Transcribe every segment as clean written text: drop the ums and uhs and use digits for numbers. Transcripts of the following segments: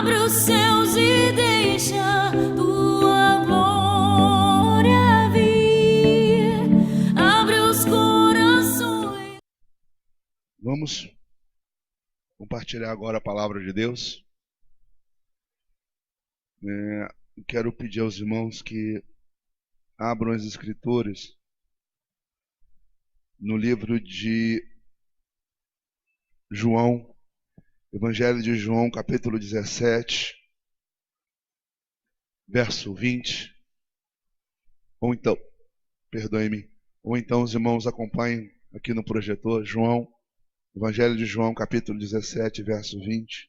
Abre os céus e deixa tua glória vir. Abre os corações. Vamos compartilhar agora a palavra de Deus. Quero pedir aos irmãos que abram as Escrituras no livro de João, Evangelho de João, capítulo 17, verso 20. Ou então os irmãos acompanhem aqui no projetor, João, Evangelho de João, capítulo 17, verso 20.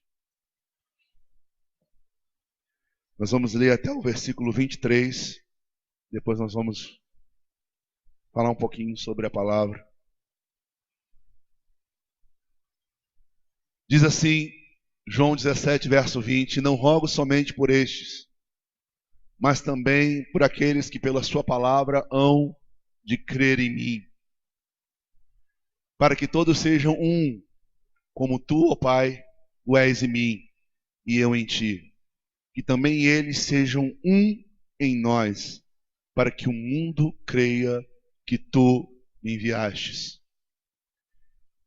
Nós vamos ler até o versículo 23, depois nós vamos falar um pouquinho sobre a palavra. Diz assim, João 17, verso 20, não rogo somente por estes, mas também por aqueles que pela sua palavra hão de crer em mim, para que todos sejam um, como tu, ó Pai, o és em mim e eu em ti, que também eles sejam um em nós, para que o mundo creia que tu me enviastes.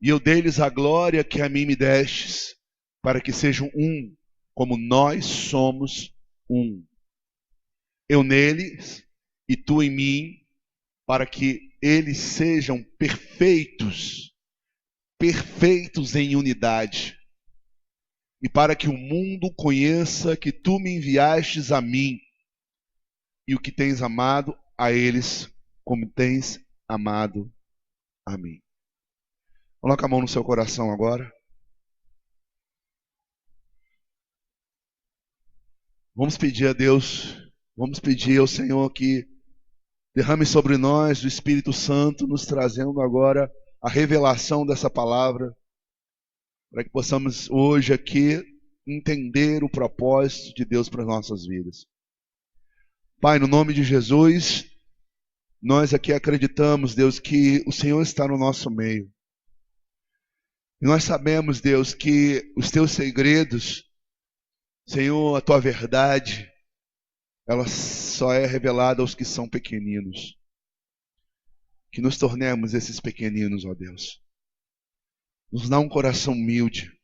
E eu dei-lhes a glória que a mim me destes, para que sejam um, como nós somos um. Eu neles e tu em mim, para que eles sejam perfeitos, perfeitos em unidade, e para que o mundo conheça que tu me enviastes a mim, e o que tens amado a eles, como tens amado a mim. Coloca a mão no seu coração agora. Vamos pedir a Deus, vamos pedir ao Senhor que derrame sobre nós o Espírito Santo, nos trazendo agora a revelação dessa palavra, para que possamos hoje aqui entender o propósito de Deus para as nossas vidas. Pai, no nome de Jesus, nós aqui acreditamos, Deus, que o Senhor está no nosso meio. E nós sabemos, Deus, que os teus segredos, Senhor, a tua verdade, ela só é revelada aos que são pequeninos. Que nos tornemos esses pequeninos, ó Deus. Nos dá um coração humilde.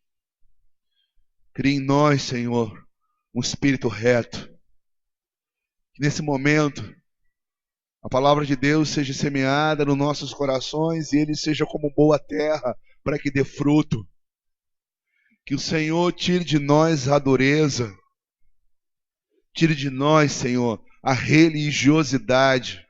Cria em nós, Senhor, um espírito reto. Que nesse momento a palavra de Deus seja semeada nos nossos corações e ele seja como boa terra para que dê fruto. Que o Senhor tire de nós a dureza. Tire de nós, Senhor, a religiosidade,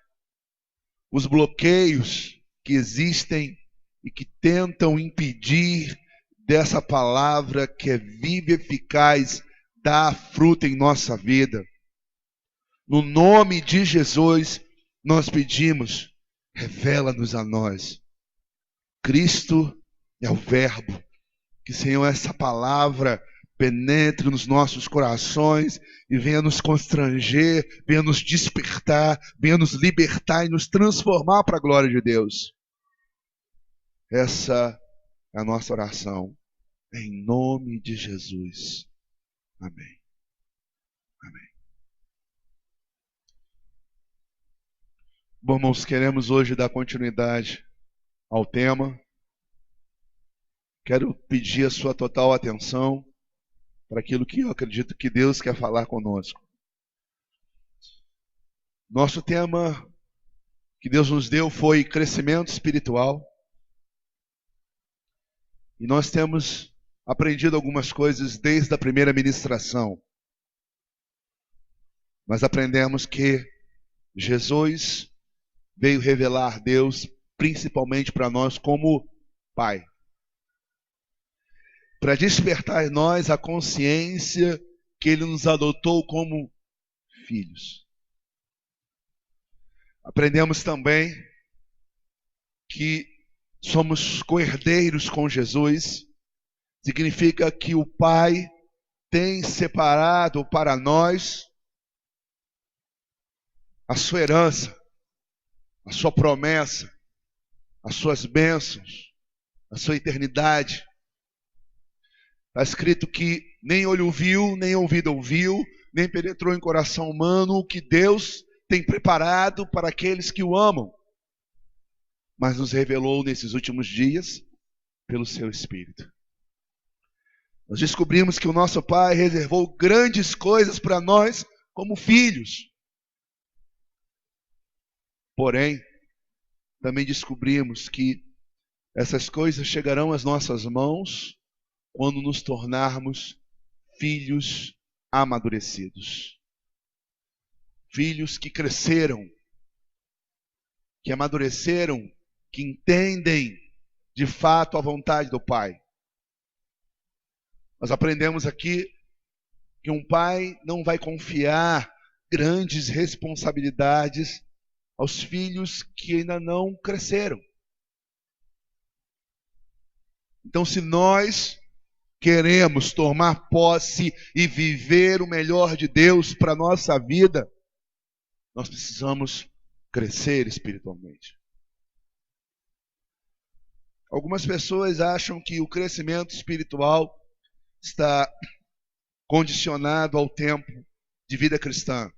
os bloqueios que existem e que tentam impedir dessa palavra que é viva e eficaz, dar fruto em nossa vida. No nome de Jesus, nós pedimos, revela-nos a nós. Cristo é o Verbo. Que, Senhor, essa palavra penetre nos nossos corações e venha nos constranger, venha nos despertar, venha nos libertar e nos transformar para a glória de Deus. Essa é a nossa oração, em nome de Jesus. Amém. Amém. Bom, irmãos, queremos hoje dar continuidade ao tema. Quero pedir a sua total atenção para aquilo que eu acredito que Deus quer falar conosco. Nosso tema que Deus nos deu foi crescimento espiritual. E nós temos aprendido algumas coisas desde a primeira ministração. Nós aprendemos que Jesus veio revelar Deus principalmente para nós como Pai. Para despertar em nós a consciência que Ele nos adotou como filhos. Aprendemos também que somos co-herdeiros com Jesus. Significa que o Pai tem separado para nós a sua herança, a sua promessa, as suas bênçãos, a sua eternidade. Está escrito que nem olho viu, nem ouvido ouviu, nem penetrou em coração humano o que Deus tem preparado para aqueles que o amam. Mas nos revelou nesses últimos dias pelo seu Espírito. Nós descobrimos que o nosso Pai reservou grandes coisas para nós como filhos. Porém, também descobrimos que essas coisas chegarão às nossas mãos quando nos tornarmos filhos amadurecidos. Filhos que cresceram, que amadureceram, que entendem de fato a vontade do Pai. Nós aprendemos aqui que um pai não vai confiar grandes responsabilidades aos filhos que ainda não cresceram. Então, se nós queremos tomar posse e viver o melhor de Deus para a nossa vida, nós precisamos crescer espiritualmente. Algumas pessoas acham que o crescimento espiritual está condicionado ao tempo de vida cristã.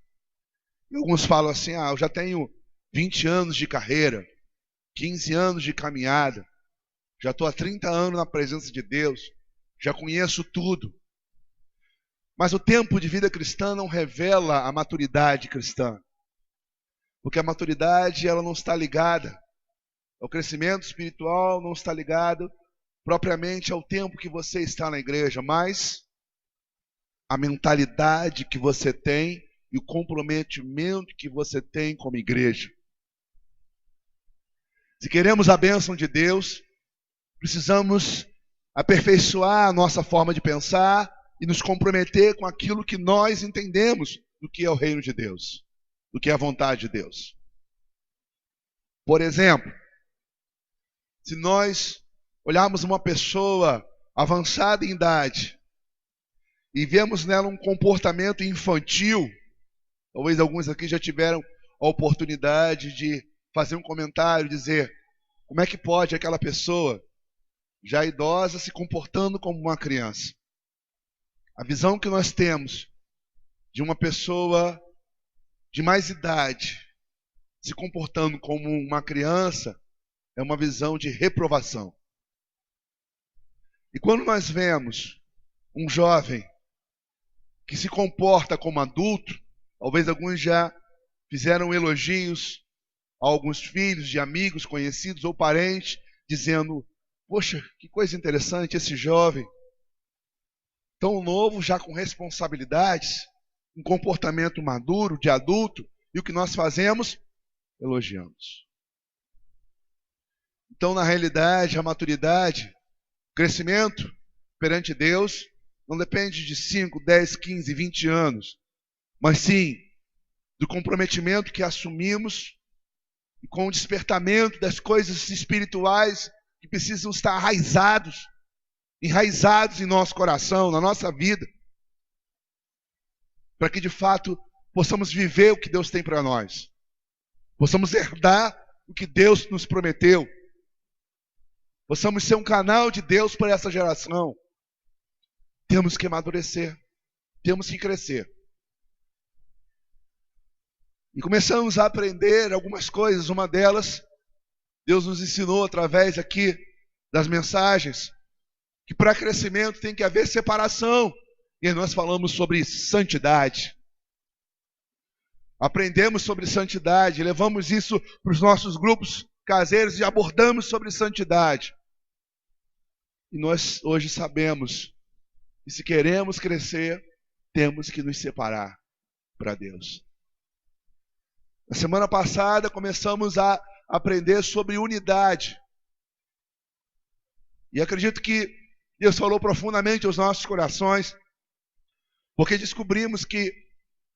E alguns falam assim, eu já tenho 20 anos de carreira, 15 anos de caminhada, já estou há 30 anos na presença de Deus, já conheço tudo. Mas o tempo de vida cristã não revela a maturidade cristã. Porque a maturidade ela não está ligada ao crescimento espiritual, não está ligado propriamente ao tempo que você está na igreja, mas a mentalidade que você tem e o comprometimento que você tem como igreja. Se queremos a bênção de Deus, precisamos aperfeiçoar a nossa forma de pensar e nos comprometer com aquilo que nós entendemos do que é o reino de Deus, do que é a vontade de Deus. Por exemplo, se nós olharmos uma pessoa avançada em idade e vemos nela um comportamento infantil, talvez alguns aqui já tiveram a oportunidade de fazer um comentário, dizer como é que pode aquela pessoa já idosa se comportando como uma criança. A visão que nós temos de uma pessoa de mais idade se comportando como uma criança é uma visão de reprovação. E quando nós vemos um jovem que se comporta como adulto, talvez alguns já fizeram elogios a alguns filhos de amigos, conhecidos ou parentes, dizendo, poxa, que coisa interessante esse jovem, tão novo, já com responsabilidades, um comportamento maduro, de adulto, e o que nós fazemos? Elogiamos. Então, na realidade, a maturidade, o crescimento perante Deus, não depende de 5, 10, 15, 20 anos, mas sim do comprometimento que assumimos e com o despertamento das coisas espirituais que precisam estar enraizados em nosso coração, na nossa vida, para que de fato possamos viver o que Deus tem para nós, possamos herdar o que Deus nos prometeu, possamos ser um canal de Deus para essa geração. Temos que amadurecer, temos que crescer. E começamos a aprender algumas coisas. Uma delas, Deus nos ensinou através aqui das mensagens, que para crescimento tem que haver separação. E aí nós falamos sobre santidade. Aprendemos sobre santidade, levamos isso para os nossos grupos caseiros e abordamos sobre santidade. E nós hoje sabemos que se queremos crescer, temos que nos separar para Deus. Na semana passada começamos a aprender sobre unidade. E acredito que Deus falou profundamente aos nossos corações, porque descobrimos que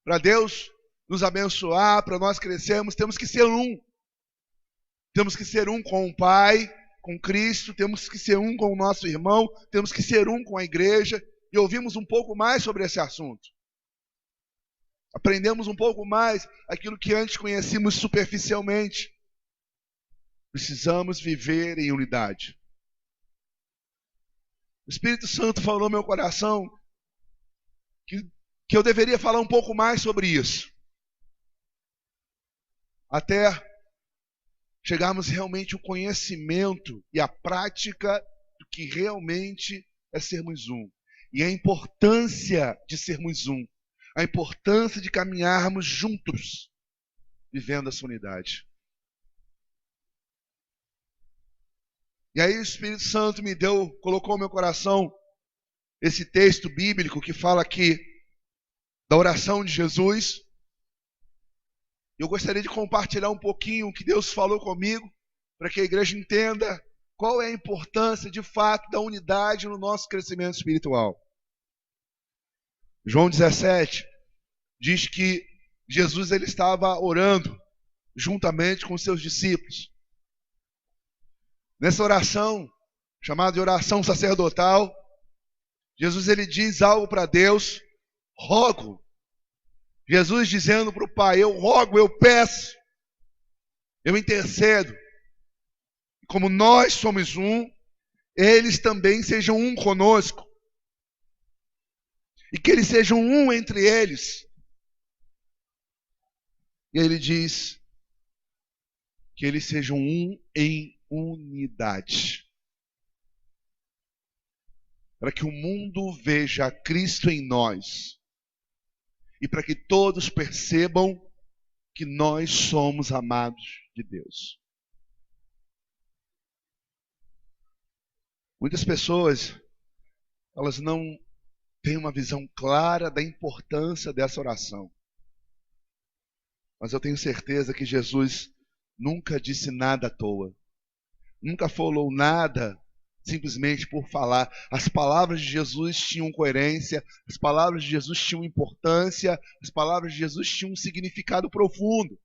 para Deus nos abençoar, para nós crescermos, temos que ser um. Temos que ser um com o Pai, com Cristo, temos que ser um com o nosso irmão, temos que ser um com a igreja. E ouvimos um pouco mais sobre esse assunto. Aprendemos um pouco mais aquilo que antes conhecíamos superficialmente. Precisamos viver em unidade. Espírito Santo falou no meu coração que eu deveria falar um pouco mais sobre isso, até chegarmos realmente ao conhecimento e à prática do que realmente é sermos um. E a importância de sermos um. A importância de caminharmos juntos, vivendo essa unidade. E aí o Espírito Santo colocou no meu coração esse texto bíblico que fala aqui da oração de Jesus. Eu gostaria de compartilhar um pouquinho o que Deus falou comigo, para que a igreja entenda qual é a importância, de fato, da unidade no nosso crescimento espiritual. João 17 diz que Jesus ele estava orando juntamente com seus discípulos. Nessa oração, chamada de oração sacerdotal, Jesus ele diz algo para Deus: rogo. Jesus dizendo para o Pai: eu rogo, eu peço, eu intercedo. Como nós somos um, eles também sejam um conosco. E que eles sejam um entre eles. E ele diz que eles sejam um em unidade. Para que o mundo veja Cristo em nós. E para que todos percebam que nós somos amados de Deus. Muitas pessoas, elas não têm uma visão clara da importância dessa oração. Mas eu tenho certeza que Jesus nunca disse nada à toa. Nunca falou nada simplesmente por falar. As palavras de Jesus tinham coerência, as palavras de Jesus tinham importância, as palavras de Jesus tinham um significado profundo.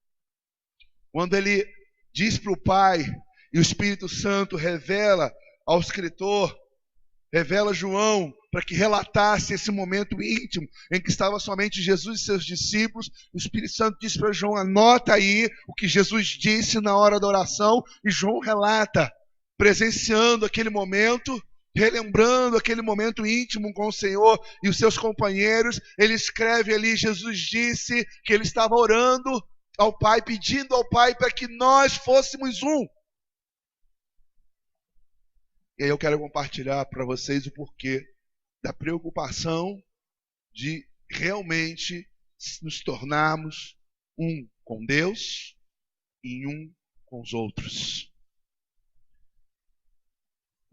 Quando ele diz para o Pai, e o Espírito Santo revela ao escritor, revela a João, para que relatasse esse momento íntimo, em que estava somente Jesus e seus discípulos, o Espírito Santo diz para João: anota aí o que Jesus disse na hora da oração, e João relata, presenciando aquele momento, relembrando aquele momento íntimo com o Senhor e os seus companheiros. Ele escreve ali: Jesus disse que ele estava orando ao Pai, pedindo ao Pai para que nós fôssemos um. E aí eu quero compartilhar para vocês o porquê da preocupação de realmente nos tornarmos um com Deus e um com os outros.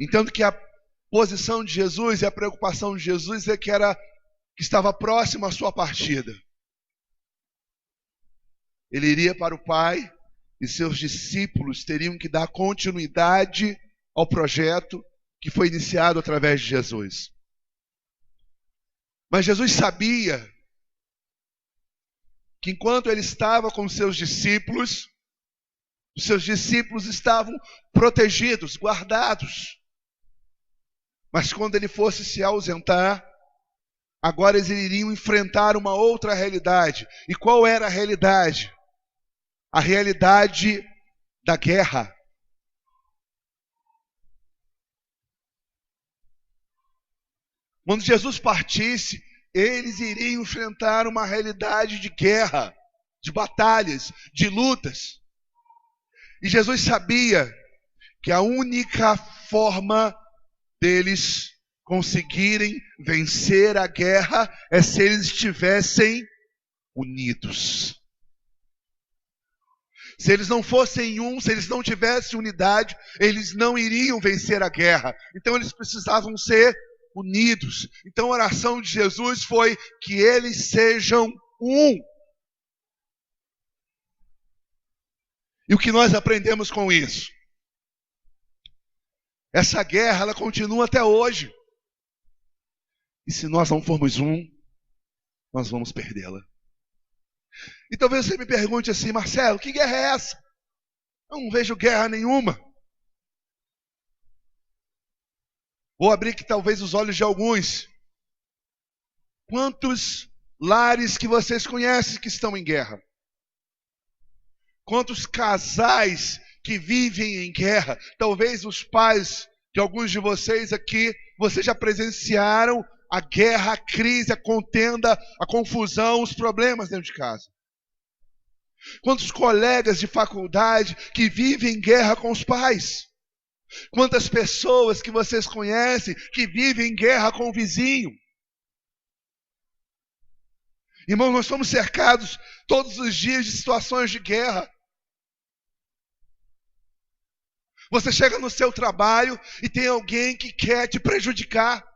Entendo que a posição de Jesus e a preocupação de Jesus é que estava próximo à sua partida. Ele iria para o Pai e seus discípulos teriam que dar continuidade ao projeto que foi iniciado através de Jesus. Mas Jesus sabia que enquanto ele estava com seus discípulos, os seus discípulos estavam protegidos, guardados. Mas quando ele fosse se ausentar, agora eles iriam enfrentar uma outra realidade. E qual era a realidade? A realidade da guerra. Quando Jesus partisse, eles iriam enfrentar uma realidade de guerra, de batalhas, de lutas. E Jesus sabia que a única forma deles conseguirem vencer a guerra é se eles estivessem unidos. Se eles não fossem um, se eles não tivessem unidade, eles não iriam vencer a guerra. Então eles precisavam ser unidos. Então a oração de Jesus foi que eles sejam um. E o que nós aprendemos com isso? Essa guerra, ela continua até hoje. E se nós não formos um, nós vamos perdê-la. E talvez você me pergunte assim: Marcelo, que guerra é essa? Eu não vejo guerra nenhuma. Vou abrir aqui talvez os olhos de alguns. Quantos lares que vocês conhecem que estão em guerra? Quantos casais que vivem em guerra? Talvez os pais que alguns de vocês aqui, vocês já presenciaram a guerra, a crise, a contenda, a confusão, os problemas dentro de casa. Quantos colegas de faculdade que vivem em guerra com os pais? Quantas pessoas que vocês conhecem que vivem em guerra com o vizinho? Irmãos, nós somos cercados todos os dias de situações de guerra. Você chega no seu trabalho e tem alguém que quer te prejudicar.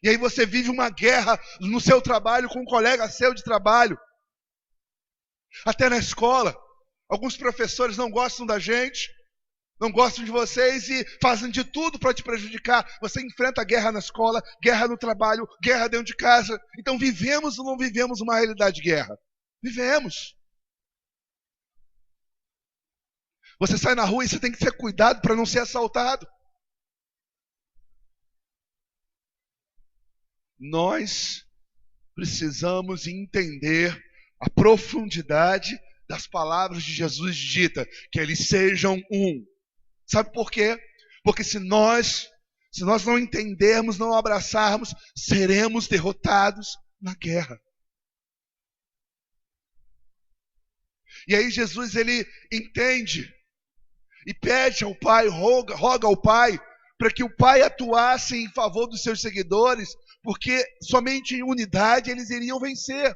E aí você vive uma guerra no seu trabalho com um colega seu de trabalho. Até na escola, alguns professores não gostam da gente, não gostam de vocês e fazem de tudo para te prejudicar. Você enfrenta guerra na escola, guerra no trabalho, guerra dentro de casa. Então vivemos ou não vivemos uma realidade de guerra? Vivemos. Você sai na rua e você tem que ter cuidado para não ser assaltado. Nós precisamos entender a profundidade das palavras de Jesus dita, que eles sejam um. Sabe por quê? Porque se nós não entendermos, não abraçarmos, seremos derrotados na guerra. E aí Jesus, ele entende e pede ao Pai, roga ao Pai, para que o Pai atuasse em favor dos seus seguidores, porque somente em unidade eles iriam vencer.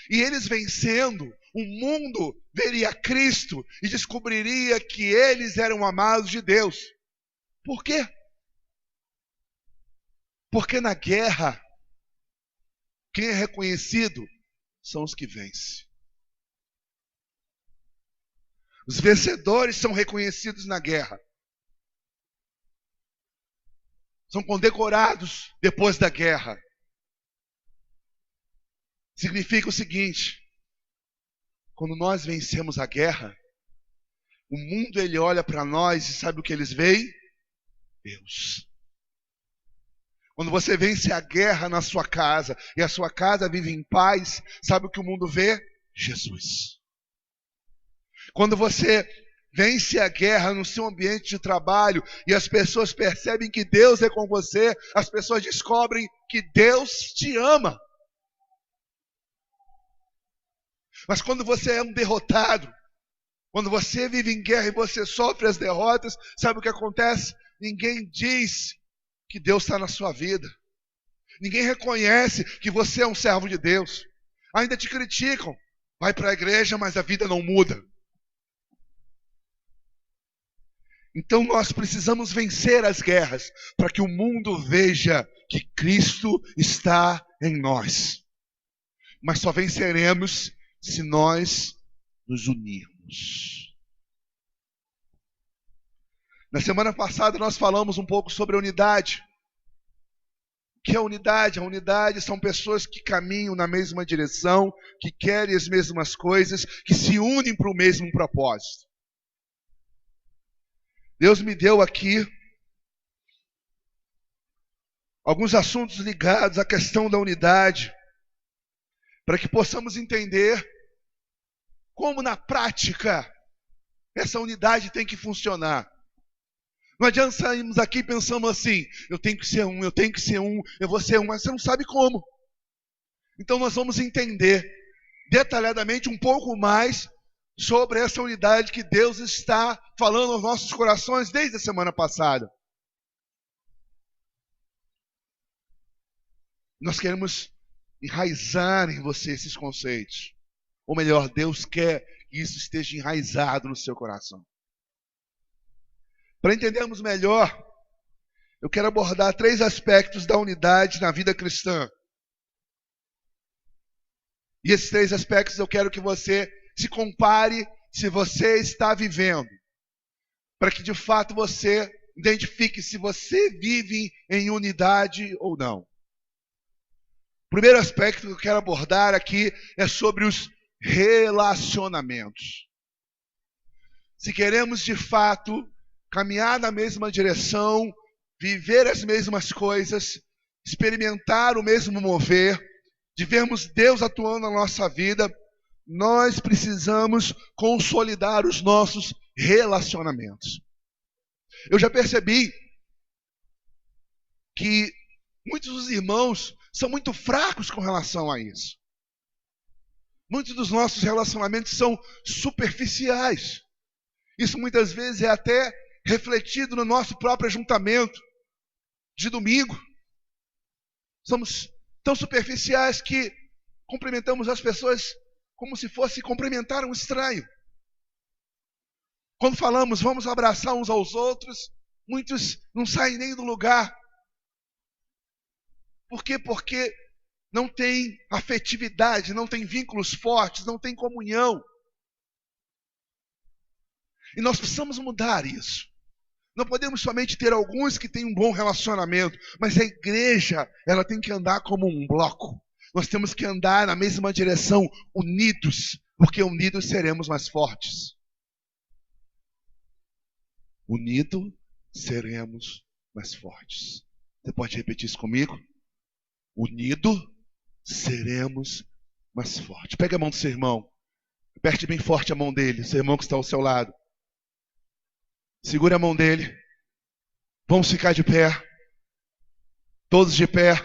E eles vencendo, o mundo veria Cristo e descobriria que eles eram amados de Deus. Por quê? Porque na guerra, quem é reconhecido são os que vencem. Os vencedores são reconhecidos na guerra. São condecorados depois da guerra. Significa o seguinte: quando nós vencemos a guerra, o mundo ele olha para nós e sabe o que eles veem? Deus. Quando você vence a guerra na sua casa e a sua casa vive em paz, sabe o que o mundo vê? Jesus. Quando você vence a guerra no seu ambiente de trabalho e as pessoas percebem que Deus é com você, as pessoas descobrem que Deus te ama. Mas quando você é um derrotado, quando você vive em guerra e você sofre as derrotas, sabe o que acontece? Ninguém diz que Deus está na sua vida. Ninguém reconhece que você é um servo de Deus. Ainda te criticam. Vai para a igreja, mas a vida não muda. Então nós precisamos vencer as guerras para que o mundo veja que Cristo está em nós. Mas só venceremos se nós nos unirmos. Na semana passada nós falamos um pouco sobre a unidade. O que é a unidade? A unidade são pessoas que caminham na mesma direção, que querem as mesmas coisas, que se unem para o mesmo propósito. Deus me deu aqui alguns assuntos ligados à questão da unidade, para que possamos entender como na prática essa unidade tem que funcionar. Não adianta sairmos aqui pensando assim, eu tenho que ser um, eu vou ser um, mas você não sabe como. Então nós vamos entender detalhadamente um pouco mais sobre essa unidade que Deus está falando aos nossos corações desde a semana passada. Nós queremos enraizar em você esses conceitos. Ou melhor, Deus quer que isso esteja enraizado no seu coração. Para entendermos melhor, eu quero abordar 3 aspectos da unidade na vida cristã. E esses 3 aspectos eu quero que você se compare se você está vivendo, para que de fato você identifique se você vive em unidade ou não. O primeiro aspecto que eu quero abordar aqui é sobre os relacionamentos. Se queremos de fato caminhar na mesma direção, viver as mesmas coisas, experimentar o mesmo mover, de vermos Deus atuando na nossa vida, nós precisamos consolidar os nossos relacionamentos. Eu já percebi que muitos dos irmãos são muito fracos com relação a isso. Muitos dos nossos relacionamentos são superficiais. Isso muitas vezes é até refletido no nosso próprio ajuntamento de domingo. Somos tão superficiais que cumprimentamos as pessoas como se fosse cumprimentar um estranho. Quando falamos, vamos abraçar uns aos outros, muitos não saem nem do lugar. Por quê? Porque não tem afetividade, não tem vínculos fortes, não tem comunhão. E nós precisamos mudar isso. Não podemos somente ter alguns que têm um bom relacionamento, mas a igreja, ela tem que andar como um bloco. Nós temos que andar na mesma direção, unidos, porque unidos seremos mais fortes. Unidos seremos mais fortes. Você pode repetir isso comigo? Unidos seremos mais fortes. Pega a mão do seu irmão. Aperte bem forte a mão dele, seu irmão que está ao seu lado. Segure a mão dele. Vamos ficar de pé. Todos de pé.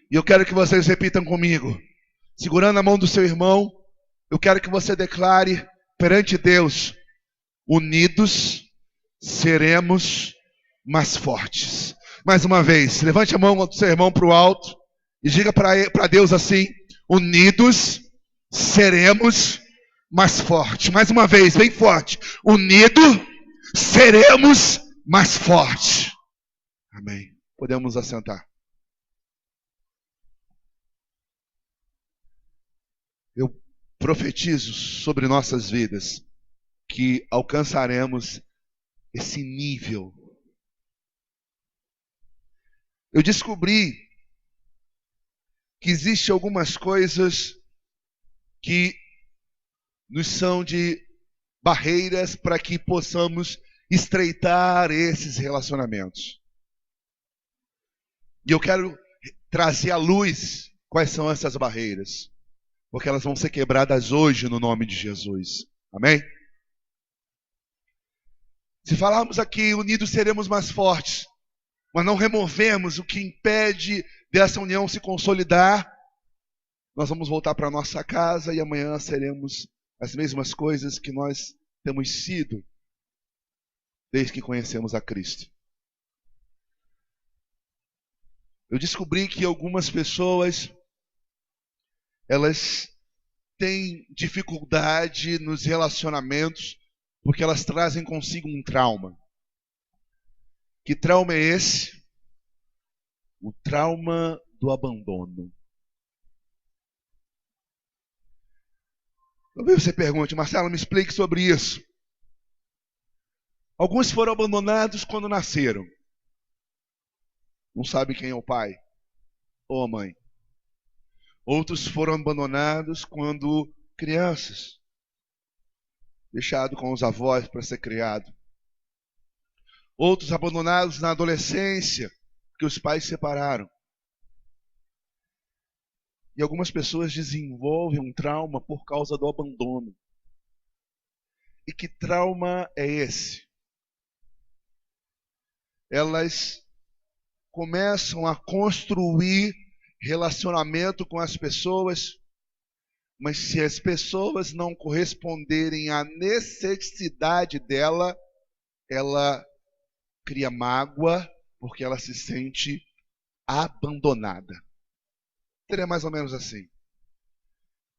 E eu quero que vocês repitam comigo. Segurando a mão do seu irmão, eu quero que você declare perante Deus: unidos seremos mais fortes. Mais uma vez, levante a mão do seu irmão para o alto e diga para Deus assim: unidos seremos mais fortes. Mais uma vez, bem forte. Unidos seremos mais fortes. Amém. Podemos assentar. Eu profetizo sobre nossas vidas que alcançaremos esse nível. Eu descobri que existem algumas coisas que nos são de barreiras para que possamos estreitar esses relacionamentos. E eu quero trazer à luz quais são essas barreiras, porque elas vão ser quebradas hoje no nome de Jesus. Amém? Se falarmos aqui, unidos seremos mais fortes, mas não removemos o que impede dessa união se consolidar, nós vamos voltar para a nossa casa e amanhã seremos as mesmas coisas que nós temos sido desde que conhecemos a Cristo. Eu descobri que algumas pessoas, elas têm dificuldade nos relacionamentos porque elas trazem consigo um trauma. Que trauma é esse? O trauma do abandono. Talvez você pergunte: Marcelo, me explique sobre isso. Alguns foram abandonados quando nasceram. Não sabe quem é o pai ou a mãe. Outros foram abandonados quando crianças, deixado com os avós para ser criado. Outros abandonados na adolescência, porque os pais se separaram. E algumas pessoas desenvolvem um trauma por causa do abandono. E que trauma é esse? Elas começam a construir relacionamento com as pessoas, mas se as pessoas não corresponderem à necessidade dela, ela cria mágoa, porque ela se sente abandonada. Seria mais ou menos assim.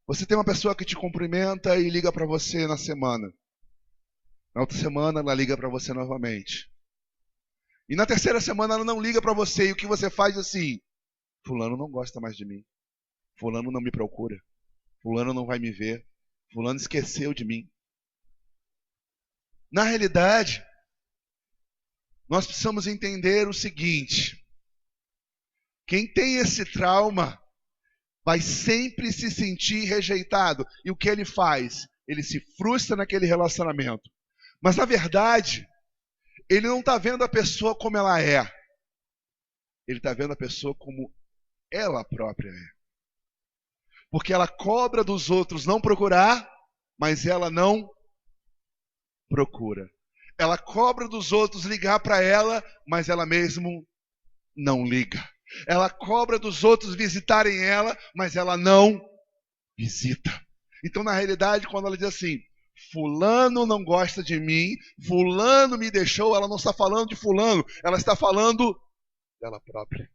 Você tem uma pessoa que te cumprimenta e liga para você na semana. Na outra semana ela liga para você novamente. E na terceira semana ela não liga para você. E o que você faz assim? Fulano não gosta mais de mim. Fulano não me procura. Fulano não vai me ver. Fulano esqueceu de mim. Na realidade, nós precisamos entender o seguinte: quem tem esse trauma vai sempre se sentir rejeitado. E o que ele faz? Ele se frustra naquele relacionamento. Mas na verdade, ele não está vendo a pessoa como ela é. Ele está vendo a pessoa como ela própria é. Porque ela cobra dos outros não procurar, mas ela não procura. Ela cobra dos outros ligar para ela, mas ela mesmo não liga. Ela cobra dos outros visitarem ela, mas ela não visita. Então, na realidade, quando ela diz assim, fulano não gosta de mim, fulano me deixou, ela não está falando de fulano, ela está falando dela própria.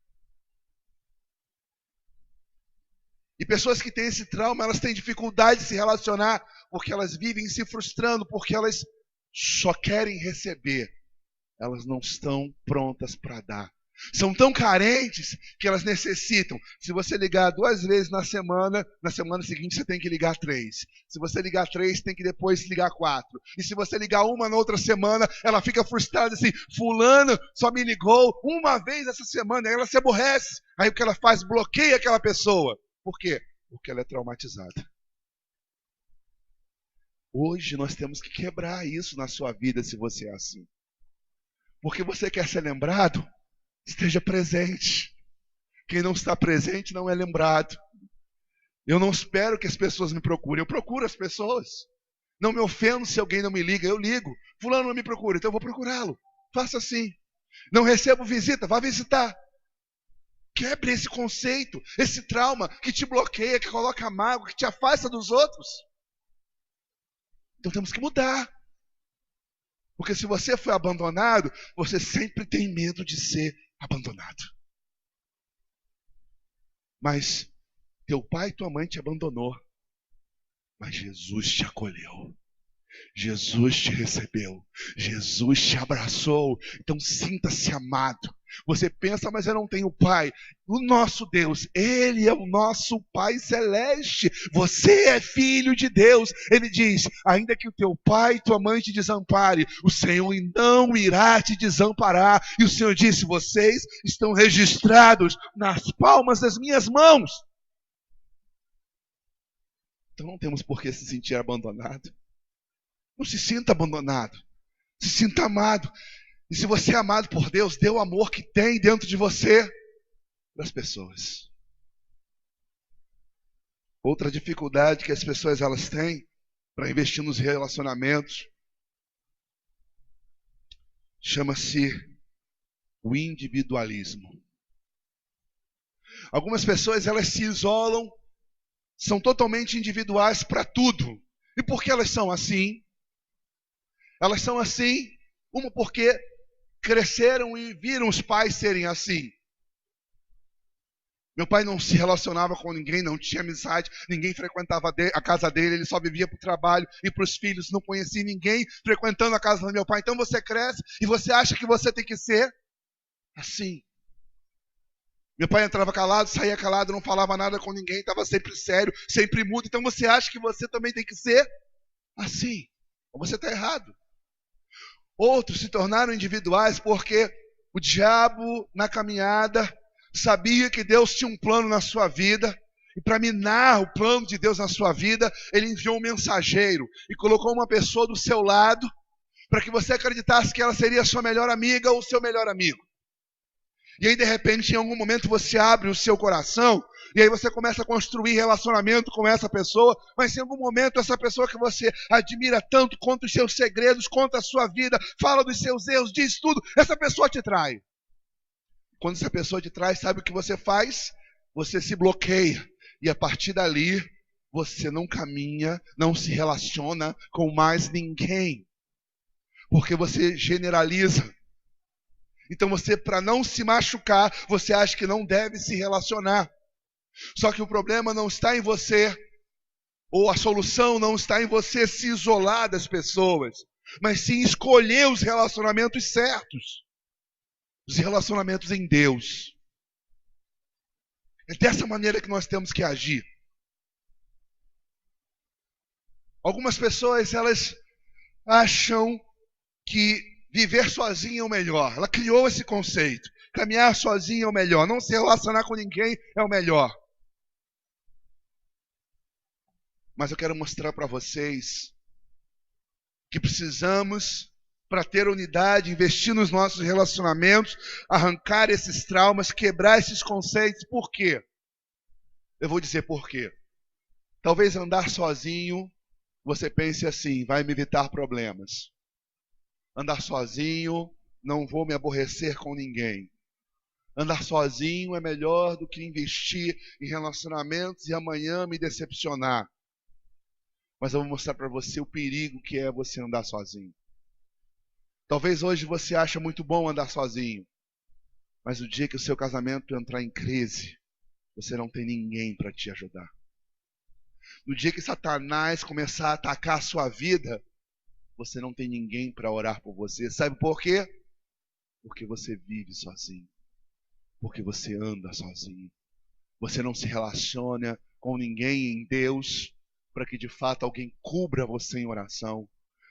E pessoas que têm esse trauma, elas têm dificuldade de se relacionar, porque elas vivem se frustrando, porque elas só querem receber. Elas não estão prontas para dar. São tão carentes que elas necessitam. Se você ligar 2 vezes na semana seguinte você tem que ligar 3. Se você ligar 3, tem que depois ligar 4. E se você ligar uma na outra semana, ela fica frustrada assim, fulano só me ligou uma vez essa semana, aí ela se aborrece. Aí o que ela faz? Bloqueia aquela pessoa. Por quê? Porque ela é traumatizada. Hoje nós temos que quebrar isso na sua vida se você é assim. Porque você quer ser lembrado? Esteja presente. Quem não está presente não é lembrado. Eu não espero que as pessoas me procurem. Eu procuro as pessoas. Não me ofendo se alguém não me liga. Eu ligo. Fulano não me procura, então eu vou procurá-lo. Faça assim. Não recebo visita, vá visitar. Quebre esse conceito, esse trauma que te bloqueia, que coloca mágoa, que te afasta dos outros. Então temos que mudar. Porque se você foi abandonado, você sempre tem medo de ser abandonado. Mas teu pai e tua mãe te abandonou. Mas Jesus te acolheu. Jesus te recebeu. Jesus te abraçou. Então sinta-se amado. Você pensa, mas eu não tenho pai. O nosso Deus, Ele é o nosso Pai Celeste. Você é filho de Deus. Ele diz, ainda que o teu pai e tua mãe te desampare, o Senhor não irá te desamparar. E o Senhor disse, vocês estão registrados nas palmas das minhas mãos. Então não temos por que se sentir abandonado. Não se sinta abandonado. Se sinta amado. E se você é amado por Deus, dê o amor que tem dentro de você para as pessoas. Outra dificuldade que as pessoas elas têm para investir nos relacionamentos chama-se o individualismo. Algumas pessoas elas se isolam, são totalmente individuais para tudo. E por que elas são assim? Elas são assim, uma porque cresceram e viram os pais serem assim. Meu pai não se relacionava com ninguém, não tinha amizade, ninguém frequentava a casa dele, ele só vivia para o trabalho e para os filhos, não conhecia ninguém frequentando a casa do meu pai. Então você cresce e você acha que você tem que ser assim. Meu pai entrava calado, saía calado, não falava nada com ninguém, estava sempre sério, sempre mudo. Então você acha que você também tem que ser assim. Você está errado. Outros se tornaram individuais porque o diabo, na caminhada, sabia que Deus tinha um plano na sua vida. E para minar o plano de Deus na sua vida, ele enviou um mensageiro e colocou uma pessoa do seu lado para que você acreditasse que ela seria a sua melhor amiga ou o seu melhor amigo. E aí, de repente, em algum momento, você abre o seu coração e aí você começa a construir relacionamento com essa pessoa, mas em algum momento essa pessoa que você admira tanto, conta os seus segredos, conta a sua vida, fala dos seus erros, diz tudo, essa pessoa te trai. Quando essa pessoa te trai, sabe o que você faz? Você se bloqueia. E a partir dali, você não caminha, não se relaciona com mais ninguém. Porque você generaliza. Então você, para não se machucar, você acha que não deve se relacionar. Só que o problema não está em você, ou a solução não está em você se isolar das pessoas, mas sim escolher os relacionamentos certos. Os relacionamentos em Deus. É dessa maneira que nós temos que agir. Algumas pessoas, elas acham que viver sozinho é o melhor. Ela criou esse conceito. Caminhar sozinho é o melhor. Não se relacionar com ninguém é o melhor. Mas eu quero mostrar para vocês que precisamos, para ter unidade, investir nos nossos relacionamentos, arrancar esses traumas, quebrar esses conceitos. Por quê? Eu vou dizer por quê. Talvez andar sozinho, você pense assim, vai me evitar problemas. Andar sozinho, não vou me aborrecer com ninguém. Andar sozinho é melhor do que investir em relacionamentos e amanhã me decepcionar. Mas eu vou mostrar para você o perigo que é você andar sozinho. Talvez hoje você ache muito bom andar sozinho, mas o dia que o seu casamento entrar em crise, você não tem ninguém para te ajudar. No dia que Satanás começar a atacar a sua vida, você não tem ninguém para orar por você. Sabe por quê? Porque você vive sozinho. Porque você anda sozinho. Você não se relaciona com ninguém em Deus para que de fato alguém cubra você em oração.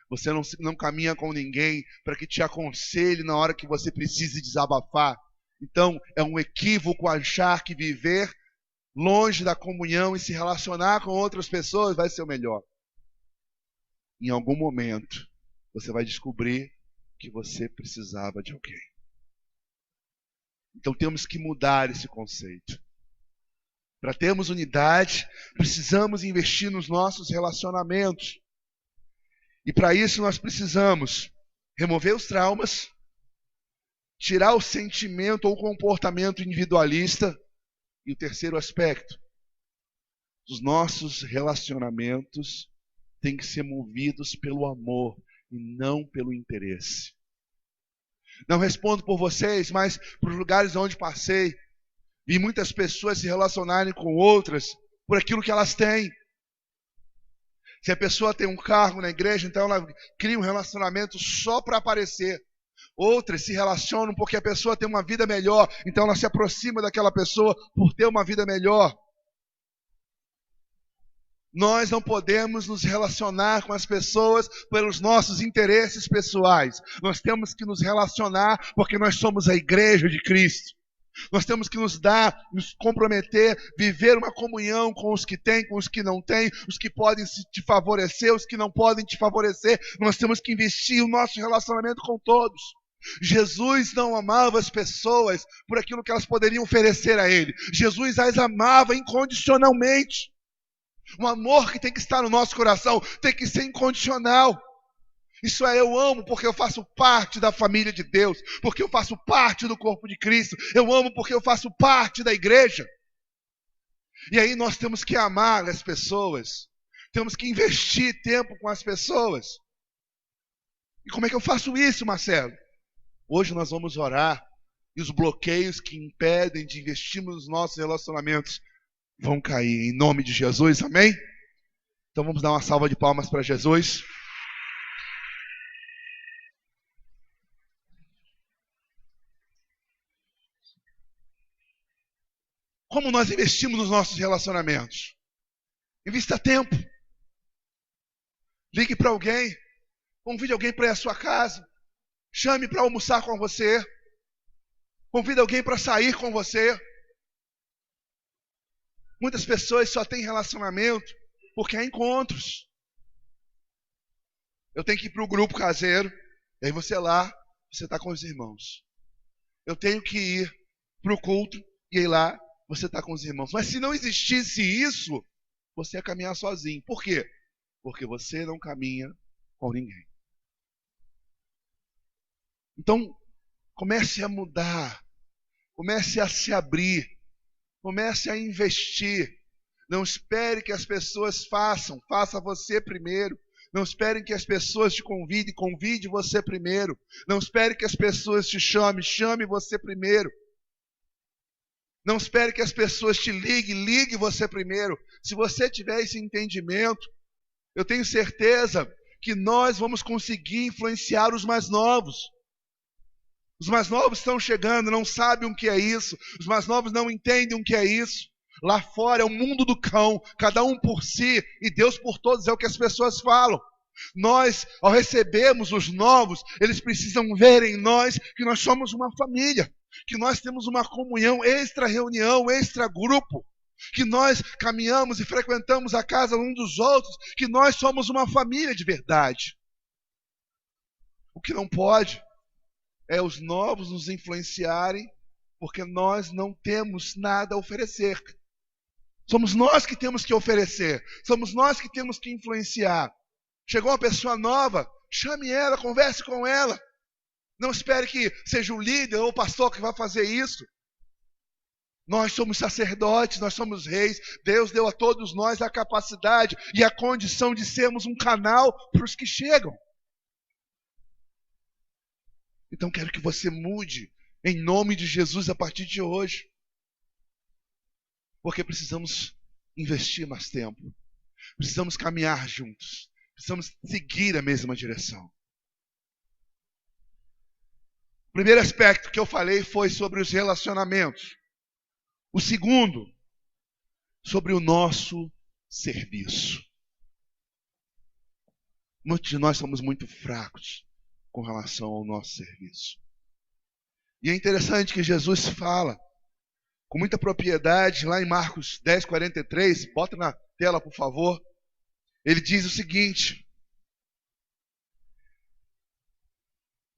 Você não caminha com ninguém para que te aconselhe na hora que você precise desabafar. Então, é um equívoco achar que viver longe da comunhão e se relacionar com outras pessoas vai ser o melhor. Em algum momento, você vai descobrir que você precisava de alguém. Então, temos que mudar esse conceito. Para termos unidade, precisamos investir nos nossos relacionamentos. E para isso nós precisamos remover os traumas, tirar o sentimento ou comportamento individualista. E o terceiro aspecto, os nossos relacionamentos têm que ser movidos pelo amor e não pelo interesse. Não respondo por vocês, mas para os lugares onde passei, vi muitas pessoas se relacionarem com outras por aquilo que elas têm. Se a pessoa tem um cargo na igreja, então ela cria um relacionamento só para aparecer. Outras se relacionam porque a pessoa tem uma vida melhor, então ela se aproxima daquela pessoa por ter uma vida melhor. Nós não podemos nos relacionar com as pessoas pelos nossos interesses pessoais. Nós temos que nos relacionar porque nós somos a igreja de Cristo. Nós temos que nos comprometer, viver uma comunhão com os que têm, com os que não têm, os que podem te favorecer, os que não podem te favorecer. Nós temos que investir o nosso relacionamento com todos. Jesus não amava as pessoas por aquilo que elas poderiam oferecer a Ele. Jesus as amava incondicionalmente. Um amor que tem que estar no nosso coração tem que ser incondicional. Isso é, eu amo porque eu faço parte da família de Deus, porque eu faço parte do corpo de Cristo. Eu amo porque eu faço parte da igreja. E aí nós temos que amar as pessoas, temos que investir tempo com as pessoas. E como é que eu faço isso, Marcelo? Hoje nós vamos orar e os bloqueios que impedem de investirmos nos nossos relacionamentos vão cair em nome de Jesus, amém? Então vamos dar uma salva de palmas para Jesus. Como nós investimos nos nossos relacionamentos? Invista tempo. Ligue para alguém. Convide alguém para ir à sua casa. Chame para almoçar com você. Convide alguém para sair com você. Muitas pessoas só têm relacionamento porque há encontros. Eu tenho que ir para o grupo caseiro. E aí você lá, você está com os irmãos. Eu tenho que ir para o culto. E aí lá, você está com os irmãos. Mas se não existisse isso, você ia caminhar sozinho. Por quê? Porque você não caminha com ninguém. Então, comece a mudar. Comece a se abrir. Comece a investir. Não espere que as pessoas façam. Faça você primeiro. Não espere que as pessoas te convidem. Convide você primeiro. Não espere que as pessoas te chamem. Chame você primeiro. Não espere que as pessoas te liguem, ligue você primeiro. Se você tiver esse entendimento, eu tenho certeza que nós vamos conseguir influenciar os mais novos. Os mais novos estão chegando, não sabem o que é isso. Os mais novos não entendem o que é isso. Lá fora é o mundo do cão, cada um por si e Deus por todos, é o que as pessoas falam. Nós, ao recebermos os novos, eles precisam ver em nós que nós somos uma família. Que nós temos uma comunhão extra-reunião, extra-grupo, que nós caminhamos e frequentamos a casa um dos outros, que nós somos uma família de verdade. O que não pode é os novos nos influenciarem, porque nós não temos nada a oferecer. Somos nós que temos que oferecer, somos nós que temos que influenciar. Chegou uma pessoa nova, chame ela, converse com ela. Não espere que seja o líder ou o pastor que vai fazer isso. Nós somos sacerdotes, nós somos reis. Deus deu a todos nós a capacidade e a condição de sermos um canal para os que chegam. Então quero que você mude em nome de Jesus a partir de hoje. Porque precisamos investir mais tempo. Precisamos caminhar juntos. Precisamos seguir a mesma direção. O primeiro aspecto que eu falei foi sobre os relacionamentos. O segundo, sobre o nosso serviço. Muitos de nós somos muito fracos com relação ao nosso serviço. E é interessante que Jesus fala com muita propriedade lá em Marcos 10:43, bota na tela, por favor. Ele diz o seguinte: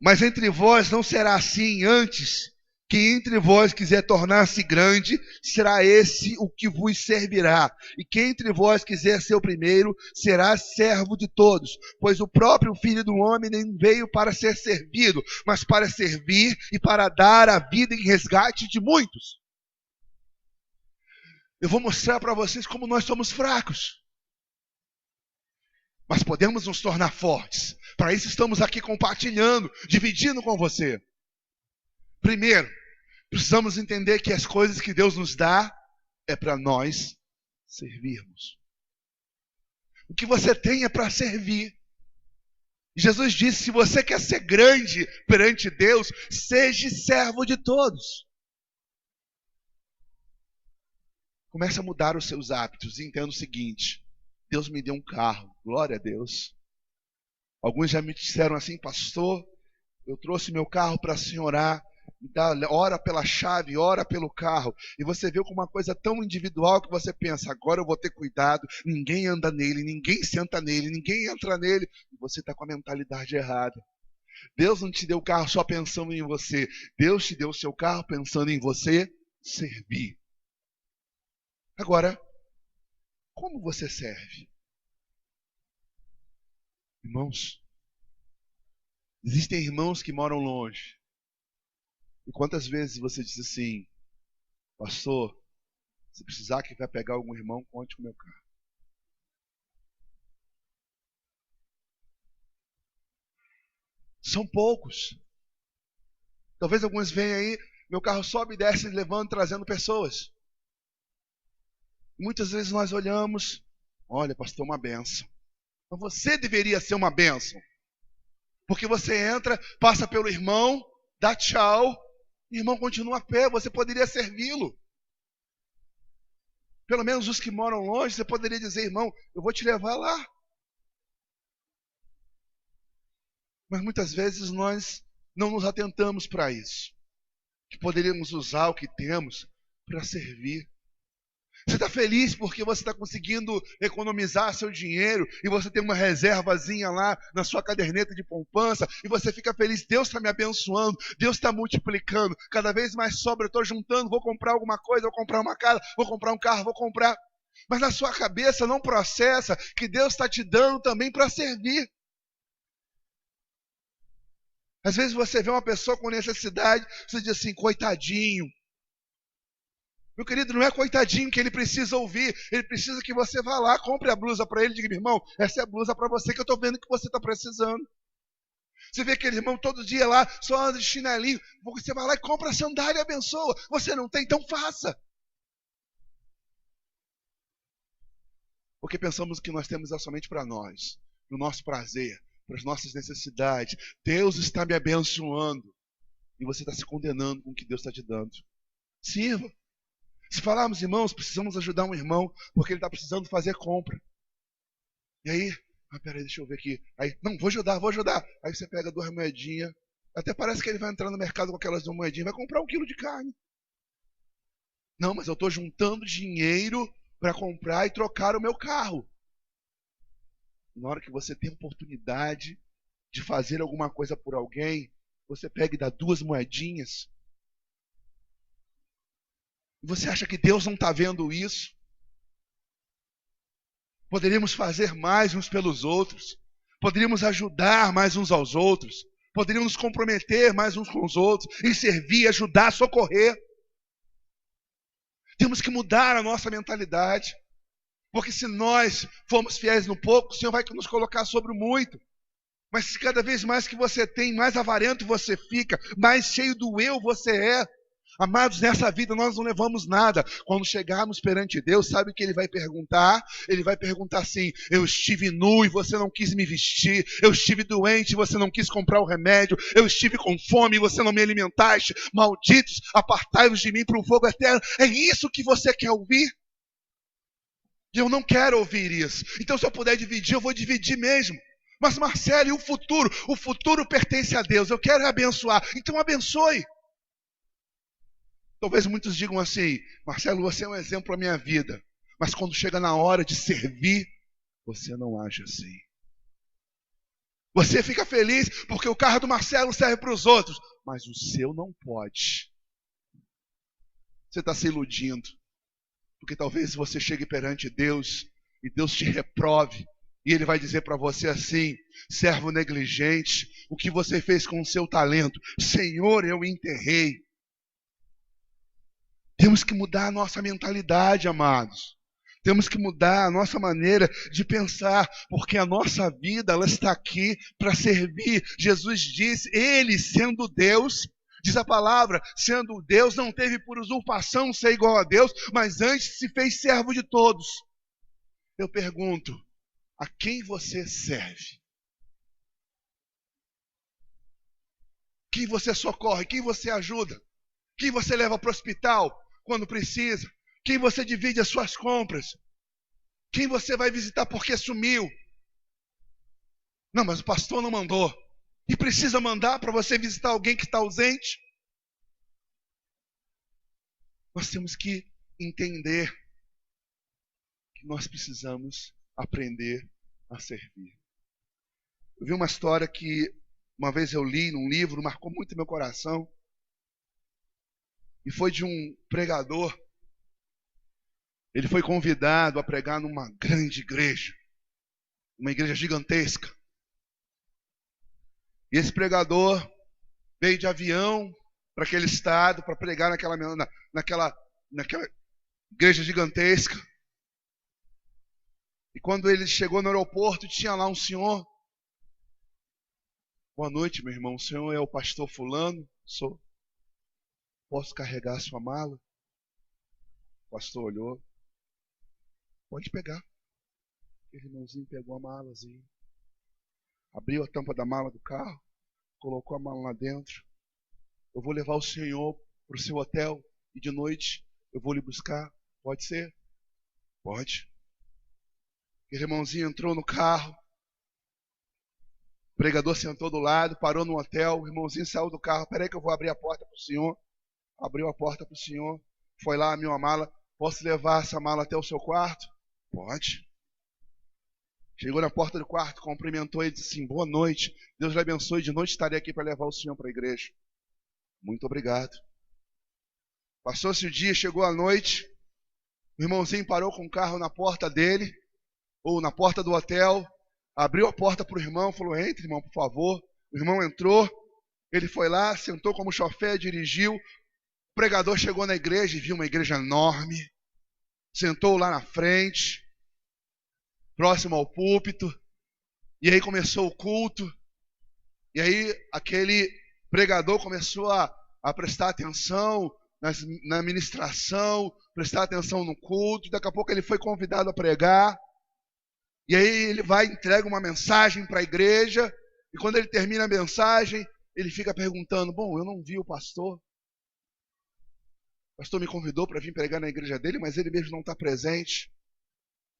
mas entre vós não será assim, antes que entre vós quiser tornar-se grande, será esse o que vos servirá. E quem entre vós quiser ser o primeiro, será servo de todos. Pois o próprio Filho do Homem nem veio para ser servido, mas para servir e para dar a vida em resgate de muitos. Eu vou mostrar para vocês como nós somos fracos. Mas podemos nos tornar fortes. Para isso estamos aqui compartilhando, dividindo com você. Primeiro, precisamos entender que as coisas que Deus nos dá é para nós servirmos. O que você tem é para servir. Jesus disse: se você quer ser grande perante Deus, seja servo de todos. Comece a mudar os seus hábitos e entenda o seguinte: Deus me deu um carro, glória a Deus. Alguns já me disseram assim: pastor, eu trouxe meu carro para a senhora orar, ora pela chave, ora pelo carro. E você vê com uma coisa tão individual que você pensa: agora eu vou ter cuidado, ninguém anda nele, ninguém senta nele, ninguém entra nele. E você está com a mentalidade errada. Deus não te deu o carro só pensando em você. Deus te deu o seu carro pensando em você servir. Agora, como você serve? Irmãos, existem irmãos que moram longe. E quantas vezes você diz assim: pastor, se precisar que vai pegar algum irmão, conte com o meu carro. São poucos. Talvez alguns venham aí, meu carro sobe e desce, levando, trazendo pessoas. Muitas vezes nós olhamos: olha, pastor, uma bênção. Mas você deveria ser uma bênção. Porque você entra, passa pelo irmão, dá tchau, o irmão continua a pé, você poderia servi-lo. Pelo menos os que moram longe, você poderia dizer: irmão, eu vou te levar lá. Mas muitas vezes nós não nos atentamos para isso. Que poderíamos usar o que temos para servir. Você está feliz porque você está conseguindo economizar seu dinheiro e você tem uma reservazinha lá na sua caderneta de poupança e você fica feliz: Deus está me abençoando, Deus está multiplicando, cada vez mais sobra, eu estou juntando, vou comprar alguma coisa, vou comprar uma casa, vou comprar um carro, vou comprar. Mas na sua cabeça não processa que Deus está te dando também para servir. Às vezes você vê uma pessoa com necessidade, você diz assim: coitadinho. Meu querido, não é coitadinho que ele precisa ouvir. Ele precisa que você vá lá, compre a blusa para ele e diga: irmão, essa é a blusa para você que eu estou vendo que você está precisando. Você vê aquele irmão todo dia lá, só anda de chinelinho. Você vai lá e compra a sandália e abençoa. Você não tem, então faça. Porque pensamos que nós temos somente para nós, para o nosso prazer, para as nossas necessidades. Deus está me abençoando. E você está se condenando com o que Deus está te dando. Sirva. Se falarmos: irmãos, precisamos ajudar um irmão porque ele está precisando fazer compra. E aí, peraí, deixa eu ver aqui. Aí, não, vou ajudar. Aí você pega 2 moedinhas. Até parece que ele vai entrar no mercado com aquelas 2 moedinhas, vai comprar 1 quilo de carne. Não, mas eu estou juntando dinheiro para comprar e trocar o meu carro. Na hora que você tem oportunidade de fazer alguma coisa por alguém, você pega e dá 2 moedinhas. Você acha que Deus não está vendo isso? Poderíamos fazer mais uns pelos outros. Poderíamos ajudar mais uns aos outros. Poderíamos nos comprometer mais uns com os outros. Em servir, ajudar, socorrer. Temos que mudar a nossa mentalidade. Porque se nós formos fiéis no pouco, o Senhor vai nos colocar sobre o muito. Mas se cada vez mais que você tem, mais avarento você fica, mais cheio do eu você é. Amados, nessa vida nós não levamos nada. Quando chegarmos perante Deus, sabe o que Ele vai perguntar? Ele vai perguntar assim: eu estive nu e você não quis me vestir. Eu estive doente e você não quis comprar o remédio. Eu estive com fome e você não me alimentaste. Malditos, apartai-vos de mim para o fogo eterno. É isso que você quer ouvir? E eu não quero ouvir isso. Então, se eu puder dividir, eu vou dividir mesmo. Mas, Marcelo, e o futuro? O futuro pertence a Deus. Eu quero abençoar. Então, abençoe. Talvez muitos digam assim: Marcelo, você é um exemplo para a minha vida. Mas quando chega na hora de servir, você não age assim. Você fica feliz porque o carro do Marcelo serve para os outros. Mas o seu não pode. Você está se iludindo. Porque talvez você chegue perante Deus e Deus te reprove. E Ele vai dizer para você assim: servo negligente, o que você fez com o seu talento? Senhor, eu enterrei. Temos que mudar a nossa mentalidade, amados. Temos que mudar a nossa maneira de pensar, porque a nossa vida ela está aqui para servir. Jesus disse, Ele sendo Deus, diz a palavra, sendo Deus, não teve por usurpação ser igual a Deus, mas antes se fez servo de todos. Eu pergunto, a quem você serve? Quem você socorre? Quem você ajuda? Quem você leva para o hospital quando precisa? Quem você divide as suas compras? Quem você vai visitar porque sumiu? Não, mas o pastor não mandou. E precisa mandar para você visitar alguém que está ausente? Nós temos que entender que nós precisamos aprender a servir. Eu vi uma história que uma vez eu li num livro, marcou muito meu coração. E foi de um pregador. Ele foi convidado a pregar numa grande igreja. Uma igreja gigantesca. E esse pregador veio de avião para aquele estado, para pregar naquela igreja gigantesca. E quando ele chegou no aeroporto, tinha lá um senhor. Boa noite, meu irmão. O senhor é o pastor fulano? Sou. Posso carregar a sua mala? O pastor olhou. Pode pegar. O irmãozinho pegou a malazinha. Abriu a tampa da mala do carro. Colocou a mala lá dentro. Eu vou levar o senhor para o seu hotel. E de noite eu vou lhe buscar. Pode ser? Pode. O irmãozinho entrou no carro. O pregador sentou do lado. Parou no hotel. O irmãozinho saiu do carro. Espera aí que eu vou abrir a porta para o senhor. Abriu a porta para o senhor. Foi lá, abriu a mala. Posso levar essa mala até o seu quarto? Pode. Chegou na porta do quarto, cumprimentou e disse assim, boa noite, Deus lhe abençoe, de noite estarei aqui para levar o senhor para a igreja. Muito obrigado. Passou-se o dia, chegou a noite, o irmãozinho parou com o carro na porta dele, ou na porta do hotel, abriu a porta para o irmão, falou, entre irmão, por favor. O irmão entrou, ele foi lá, sentou como chofé, dirigiu, o pregador chegou na igreja e viu uma igreja enorme, sentou lá na frente, próximo ao púlpito, e aí começou o culto, e aí aquele pregador começou a prestar atenção na ministração, prestar atenção no culto, daqui a pouco ele foi convidado a pregar, e aí ele vai e entrega uma mensagem para a igreja, e quando ele termina a mensagem, ele fica perguntando, bom, eu não vi o pastor me convidou para vir pregar na igreja dele, mas ele mesmo não está presente,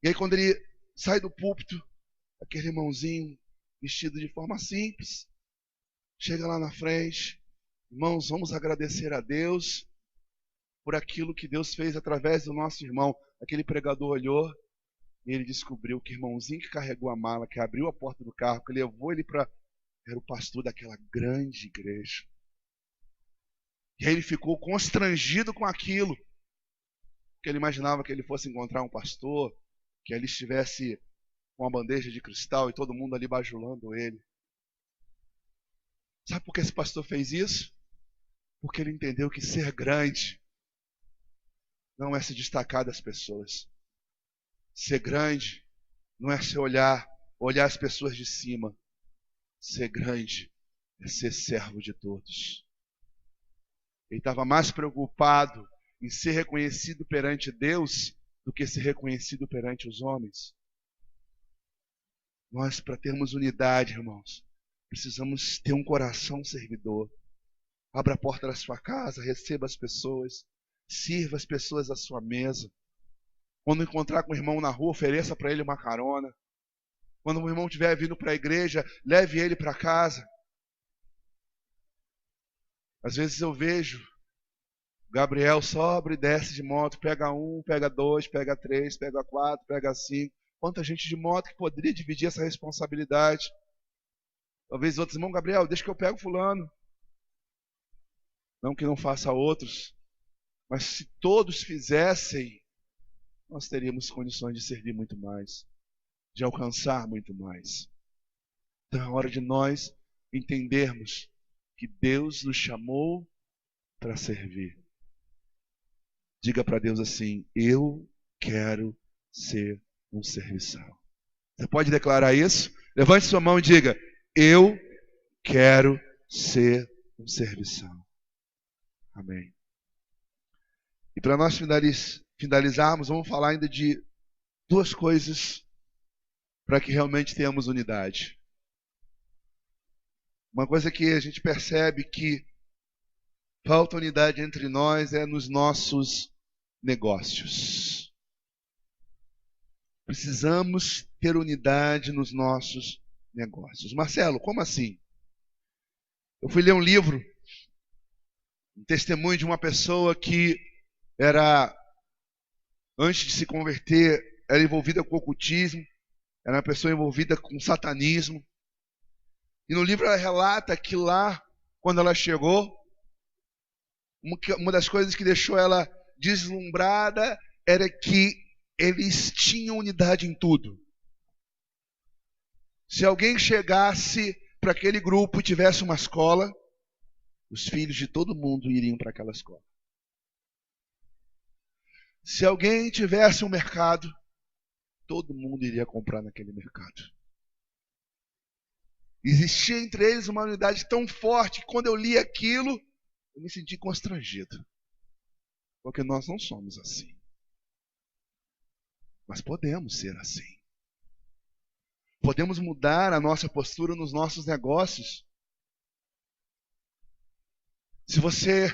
e aí quando ele sai do púlpito, aquele irmãozinho vestido de forma simples, chega lá na frente, irmãos, vamos agradecer a Deus por aquilo que Deus fez através do nosso irmão. Aquele pregador olhou e ele descobriu que o irmãozinho que carregou a mala, que abriu a porta do carro, que levou ele para... era o pastor daquela grande igreja. E aí ele ficou constrangido com aquilo, porque ele imaginava que ele fosse encontrar um pastor, que ele estivesse com uma bandeja de cristal e todo mundo ali bajulando ele. Sabe por que esse pastor fez isso? Porque ele entendeu que ser grande não é se destacar das pessoas. Ser grande não é se olhar as pessoas de cima. Ser grande é ser servo de todos. Ele estava mais preocupado em ser reconhecido perante Deus do que ser reconhecido perante os homens. Nós, para termos unidade, irmãos, precisamos ter um coração servidor. Abra a porta da sua casa, receba as pessoas, sirva as pessoas à sua mesa. Quando encontrar com o irmão na rua, ofereça para ele uma carona. Quando o irmão estiver vindo para a igreja, leve ele para casa. Às vezes eu vejo Gabriel sobe e desce de moto, pega 1, pega 2, pega 3, pega 4, pega 5. Quanta gente de moto que poderia dividir essa responsabilidade. Talvez outros irmãos, Gabriel, deixa que eu pego fulano. Não que não faça outros, mas se todos fizessem, nós teríamos condições de servir muito mais, de alcançar muito mais. Então é hora de nós entendermos que Deus nos chamou para servir. Diga para Deus assim: eu quero ser um serviçal. Você pode declarar isso? Levante sua mão e diga: eu quero ser um serviçal. Amém. E para nós finalizarmos, vamos falar ainda de duas coisas para que realmente tenhamos unidade. Uma coisa que a gente percebe que falta unidade entre nós é nos nossos negócios. Precisamos ter unidade nos nossos negócios. Marcelo, como assim? Eu fui ler um livro, um testemunho de uma pessoa que era, antes de se converter, era envolvida com ocultismo, era uma pessoa envolvida com satanismo. E no livro ela relata que lá, quando ela chegou, uma das coisas que deixou ela deslumbrada era que eles tinham unidade em tudo. Se alguém chegasse para aquele grupo e tivesse uma escola, os filhos de todo mundo iriam para aquela escola. Se alguém tivesse um mercado, todo mundo iria comprar naquele mercado. Existia entre eles uma unidade tão forte que quando eu li aquilo, eu me senti constrangido. Porque nós não somos assim. Mas podemos ser assim. Podemos mudar a nossa postura nos nossos negócios. Se você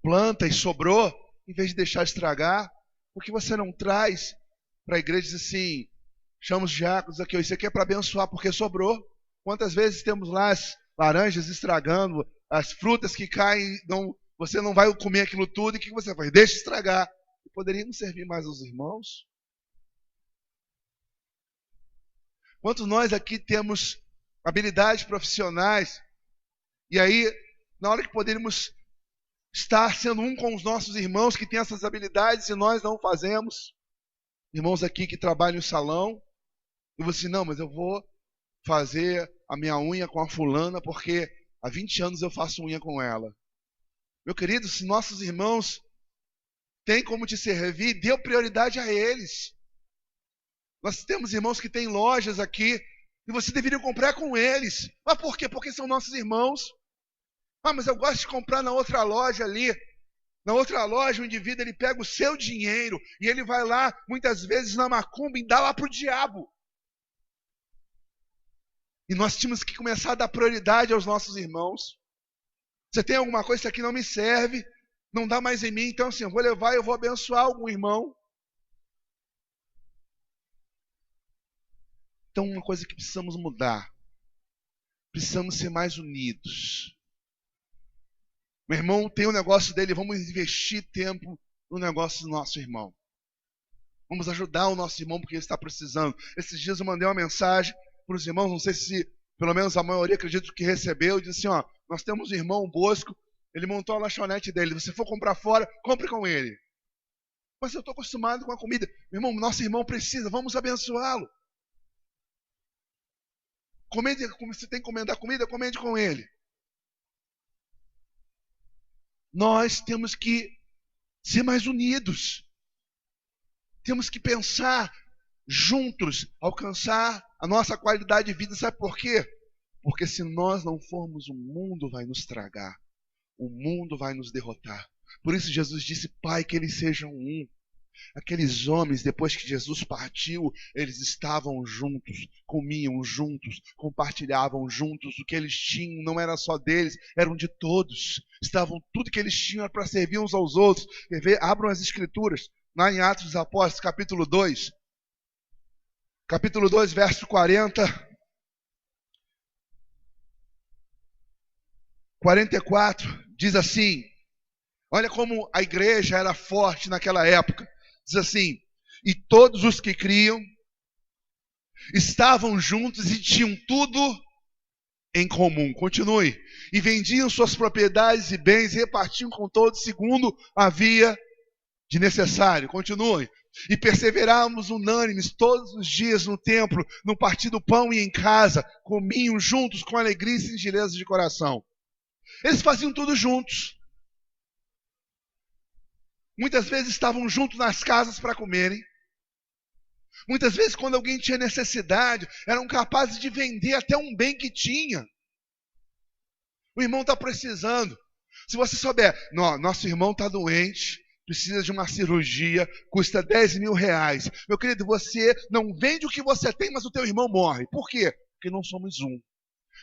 planta e sobrou, em vez de deixar estragar, por que você não traz para a igreja e diz assim, chama os diáconos aqui, isso aqui é para abençoar porque sobrou. Quantas vezes temos lá as laranjas estragando, as frutas que caem, você não vai comer aquilo tudo, e o que você faz? Deixa estragar. Poderíamos servir mais aos irmãos? Quantos nós aqui temos habilidades profissionais, e aí, na hora que poderíamos estar sendo um com os nossos irmãos que têm essas habilidades e nós não fazemos? Irmãos aqui que trabalham em salão, e você, não, mas eu vou fazer a minha unha com a fulana porque há 20 anos eu faço unha com ela. Meu querido, se nossos irmãos têm como te servir, dê prioridade a eles. Nós temos irmãos que têm lojas aqui e você deveria comprar com eles. Mas por quê? Porque são nossos irmãos. Ah, mas eu gosto de comprar na outra loja ali. Na outra loja, o indivíduo ele pega o seu dinheiro e ele vai lá, muitas vezes na macumba, e dá lá para o diabo. E nós tínhamos que começar a dar prioridade aos nossos irmãos. Você tem alguma coisa, isso aqui não me serve, não dá mais em mim, então assim, eu vou levar, eu vou abençoar algum irmão. Então uma coisa que precisamos mudar, precisamos ser mais unidos. Meu irmão tem um negócio dele, vamos investir tempo no negócio do nosso irmão. Vamos ajudar o nosso irmão porque ele está precisando. Esses dias eu mandei uma mensagem para os irmãos, não sei se pelo menos a maioria acredito que recebeu, e disse assim, ó, nós temos um irmão, Bosco, ele montou a lanchonete dele, se você for comprar fora, compre com ele. Mas eu estou acostumado com a comida. Meu irmão, nosso irmão precisa, vamos abençoá-lo. Comende, você tem que encomendar comida, comende com ele. Nós temos que ser mais unidos. Temos que pensar juntos, alcançar a nossa qualidade de vida. Sabe por quê? Porque se nós não formos, o mundo vai nos tragar. O mundo vai nos derrotar. Por isso Jesus disse, Pai, que eles sejam um. Aqueles homens, depois que Jesus partiu, eles estavam juntos, comiam juntos, compartilhavam juntos. O que eles tinham não era só deles, eram de todos. Tudo que eles tinham era para servir uns aos outros. Quer ver? Abram as Escrituras, lá em Atos dos Apóstolos, capítulo 2. Capítulo 2, verso 40. 44, diz assim, olha como a igreja era forte naquela época. Diz assim, e todos os que criam estavam juntos e tinham tudo em comum. Continue. E vendiam suas propriedades e bens e repartiam com todos segundo havia de necessário. Continue. E perseverávamos unânimes todos os dias no templo, no partir do pão e em casa, comiam juntos com alegria e singeleza de coração. Eles faziam tudo juntos. Muitas vezes estavam juntos nas casas para comerem. Muitas vezes, quando alguém tinha necessidade, eram capazes de vender até um bem que tinha. O irmão está precisando. Se você souber, nosso irmão está doente, precisa de uma cirurgia, custa 10 mil reais. Meu querido, você não vende o que você tem, mas o teu irmão morre. Por quê? Porque não somos um.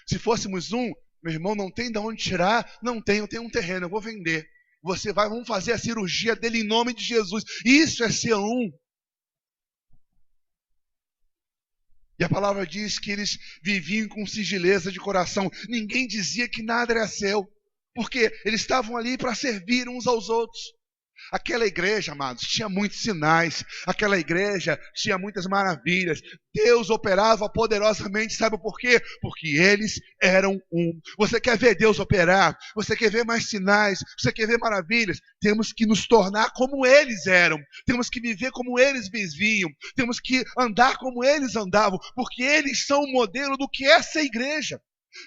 Se fôssemos um, meu irmão não tem de onde tirar, não tem, eu tenho um terreno, eu vou vender. Vamos fazer a cirurgia dele em nome de Jesus. Isso é ser um. E a palavra diz que eles viviam com sigileza de coração. Ninguém dizia que nada era seu. Porque eles estavam ali para servir uns aos outros. Aquela igreja, amados, tinha muitos sinais. Aquela igreja tinha muitas maravilhas. Deus operava poderosamente, sabe por quê? Porque eles eram um. Você quer ver Deus operar? Você quer ver mais sinais? Você quer ver maravilhas? Temos que nos tornar como eles eram. Temos que viver como eles viviam. Temos que andar como eles andavam. Porque eles são o modelo do que é ser igreja.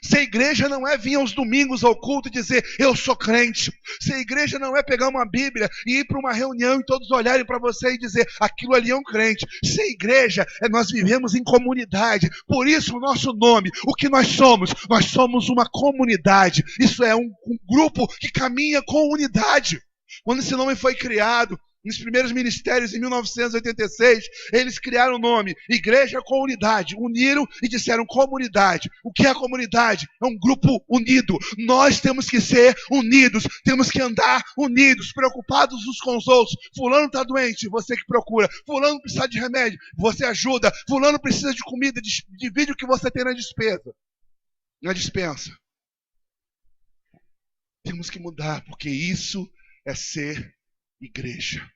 Ser igreja não é vir aos domingos ao culto e dizer, eu sou crente. Ser igreja não é pegar uma Bíblia e ir para uma reunião e todos olharem para você e dizer, aquilo ali é um crente. Ser igreja é nós vivemos em comunidade. Por isso o nosso nome, o que nós somos uma comunidade. Isso é um grupo que caminha com unidade. Quando esse nome foi criado, nos primeiros ministérios, em 1986, eles criaram o nome Igreja com Unidade. Uniram e disseram comunidade. O que é a comunidade? É um grupo unido. Nós temos que ser unidos. Temos que andar unidos, preocupados uns com os outros. Fulano está doente, você que procura. Fulano precisa de remédio, você ajuda. Fulano precisa de comida, divide o que você tem na dispensa. Temos que mudar, porque isso é ser igreja.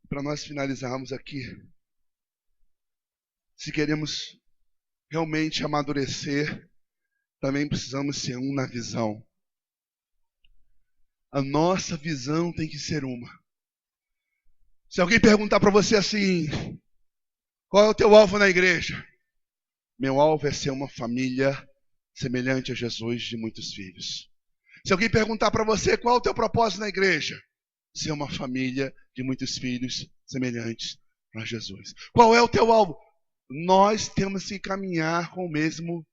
Para nós finalizarmos aqui, se queremos realmente amadurecer, também precisamos ser um na visão. A nossa visão tem que ser uma. Se alguém perguntar para você assim, qual é o teu alvo na igreja? Meu alvo é ser uma família semelhante a Jesus de muitos filhos. Se alguém perguntar para você qual é o teu propósito na igreja, ser uma família de muitos filhos semelhantes a Jesus. Qual é o teu alvo? Nós temos que caminhar com o mesmo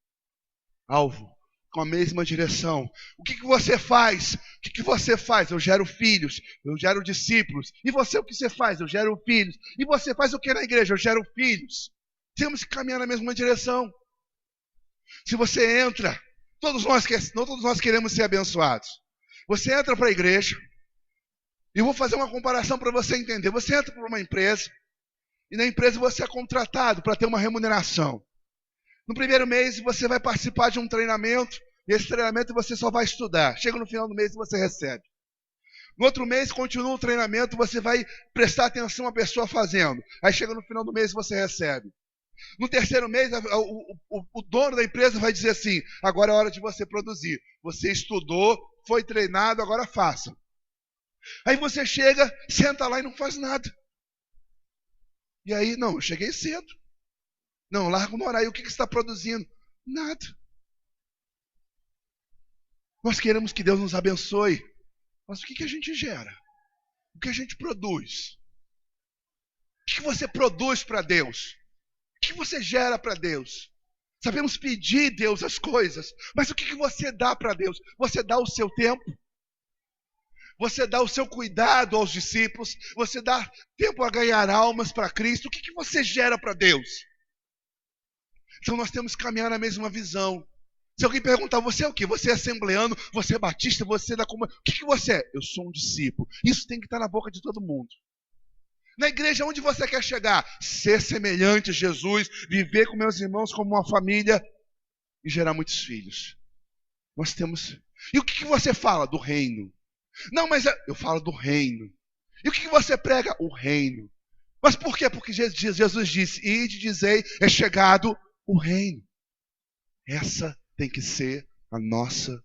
alvo, com a mesma direção. O que você faz? O que você faz? Eu gero filhos, eu gero discípulos. E você, o que você faz? Eu gero filhos. E você faz o que na igreja? Eu gero filhos. Temos que caminhar na mesma direção. Se você entra, todos nós queremos ser abençoados. Você entra para a igreja, e eu vou fazer uma comparação para você entender. Você entra para uma empresa, e na empresa você é contratado para ter uma remuneração. No primeiro mês você vai participar de um treinamento, e esse treinamento você só vai estudar. Chega no final do mês e você recebe. No outro mês continua o treinamento, você vai prestar atenção à pessoa fazendo. Aí chega no final do mês e você recebe. No terceiro mês, o dono da empresa vai dizer assim, agora é hora de você produzir. Você estudou, foi treinado, agora faça. Aí você chega, senta lá e não faz nada. E aí, não, eu cheguei cedo. Não, larga uma hora. Aí o que você está produzindo? Nada. Nós queremos que Deus nos abençoe. Mas o que a gente gera? o que a gente produz? O que você produz para Deus? O que você gera para Deus? Sabemos pedir a Deus as coisas, mas o que você dá para Deus? Você dá o seu tempo? Você dá o seu cuidado aos discípulos? Você dá tempo a ganhar almas para Cristo? O que você gera para Deus? Então nós temos que caminhar na mesma visão. Se alguém perguntar, você é o quê? Você é assembleano? Você é batista? Você é da comunidade? O que você é? Eu sou um discípulo. Isso tem que estar na boca de todo mundo. Na igreja, onde você quer chegar? Ser semelhante a Jesus, viver com meus irmãos como uma família e gerar muitos filhos. Nós temos... E o que você fala? Do reino. Não, mas eu falo do reino. E o que você prega? O reino. Mas por quê? Porque Jesus disse, ide, dizei, é chegado o reino. Essa tem que ser a nossa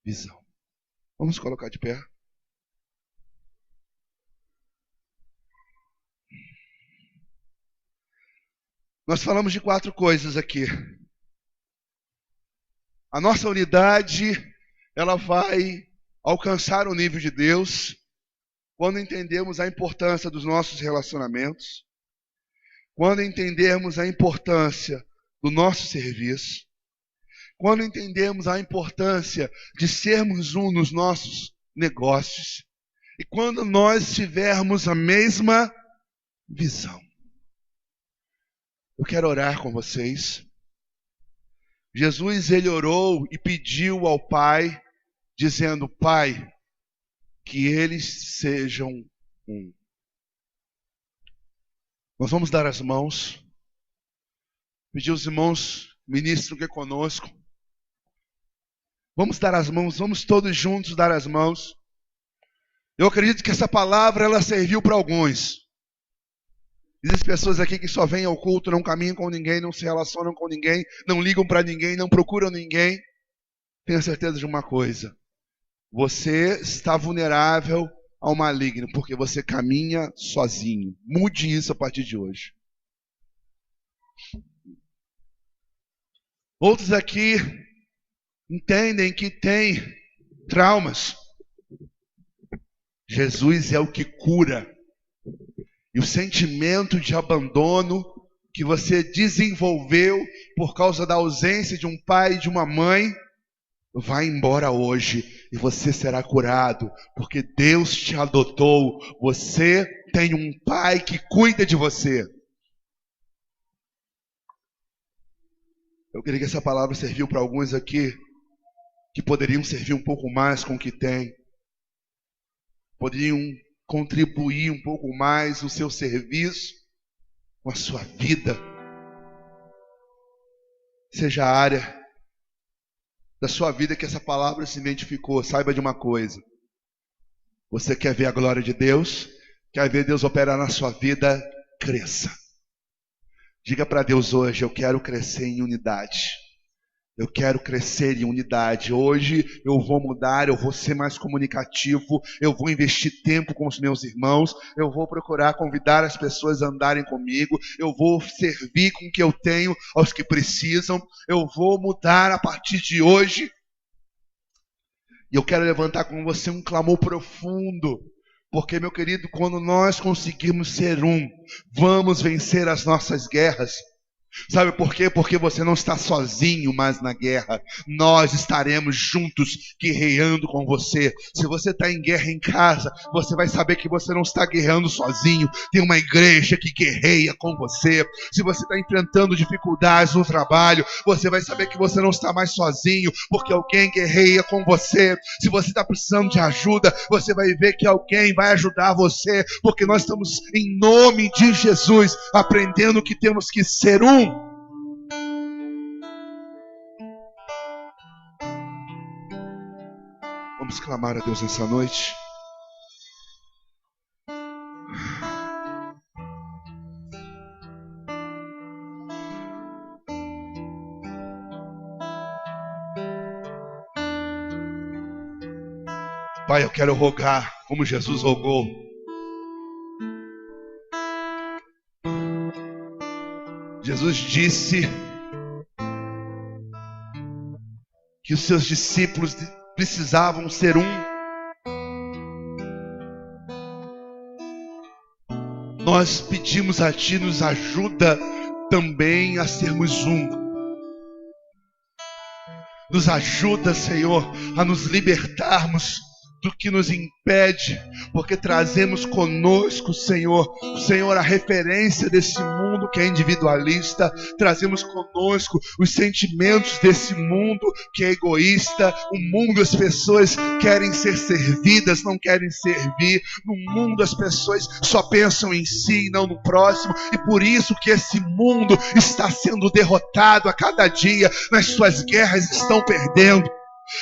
visão. Vamos colocar de pé. Nós falamos de 4 coisas aqui. A nossa unidade, ela vai alcançar o nível de Deus quando entendemos a importância dos nossos relacionamentos, quando entendermos a importância do nosso serviço, quando entendemos a importância de sermos um nos nossos negócios e quando nós tivermos a mesma visão. Eu quero orar com vocês. Jesus, ele orou e pediu ao Pai, dizendo, Pai, que eles sejam um. Nós vamos dar as mãos, pedir aos irmãos, ministro que é conosco. Vamos dar as mãos, vamos todos juntos dar as mãos. Eu acredito que essa palavra, ela serviu para alguns. Existem pessoas aqui que só vêm ao culto, não caminham com ninguém, não se relacionam com ninguém, não ligam para ninguém, não procuram ninguém. Tenha certeza de uma coisa. Você está vulnerável ao maligno, porque você caminha sozinho. Mude isso a partir de hoje. Outros aqui entendem que têm traumas. Jesus é o que cura. E o sentimento de abandono que você desenvolveu por causa da ausência de um pai e de uma mãe, vai embora hoje e você será curado, porque Deus te adotou. Você tem um pai que cuida de você. Eu queria que essa palavra serviu para alguns aqui que poderiam servir um pouco mais com o que tem. Poderiam contribuir um pouco mais no seu serviço, com a sua vida. Seja a área da sua vida que essa palavra se identificou. Saiba de uma coisa. Você quer ver a glória de Deus? Quer ver Deus operar na sua vida? Cresça. Diga para Deus hoje, eu quero crescer em unidade. Eu quero crescer em unidade. Hoje eu vou mudar, eu vou ser mais comunicativo, eu vou investir tempo com os meus irmãos, eu vou procurar convidar as pessoas a andarem comigo, eu vou servir com o que eu tenho aos que precisam, eu vou mudar a partir de hoje. E eu quero levantar com você um clamor profundo, porque, meu querido, quando nós conseguirmos ser um, vamos vencer as nossas guerras. Sabe por quê? Porque você não está sozinho mais na guerra. Nós estaremos juntos guerreando com você. Se você está em guerra em casa, você vai saber que você não está guerreando sozinho. Tem uma igreja que guerreia com você. Se você está enfrentando dificuldades no trabalho, você vai saber que você não está mais sozinho, porque alguém guerreia com você. Se você está precisando de ajuda, você vai ver que alguém vai ajudar você, porque nós estamos, em nome de Jesus, aprendendo que temos que ser um. Vamos clamar a Deus nessa noite. Pai, eu quero rogar como Jesus rogou. Jesus disse que os seus discípulos precisavam ser um. nós pedimos a Ti, nos ajuda também a sermos um. Nos ajuda, Senhor, a nos libertarmos do que nos impede, porque trazemos conosco, Senhor, a referência desse mundo que é individualista, trazemos conosco os sentimentos desse mundo que é egoísta, um mundo as pessoas querem ser servidas, não querem servir, no mundo as pessoas só pensam em si e não no próximo, e por isso que esse mundo está sendo derrotado a cada dia, nas suas guerras estão perdendo.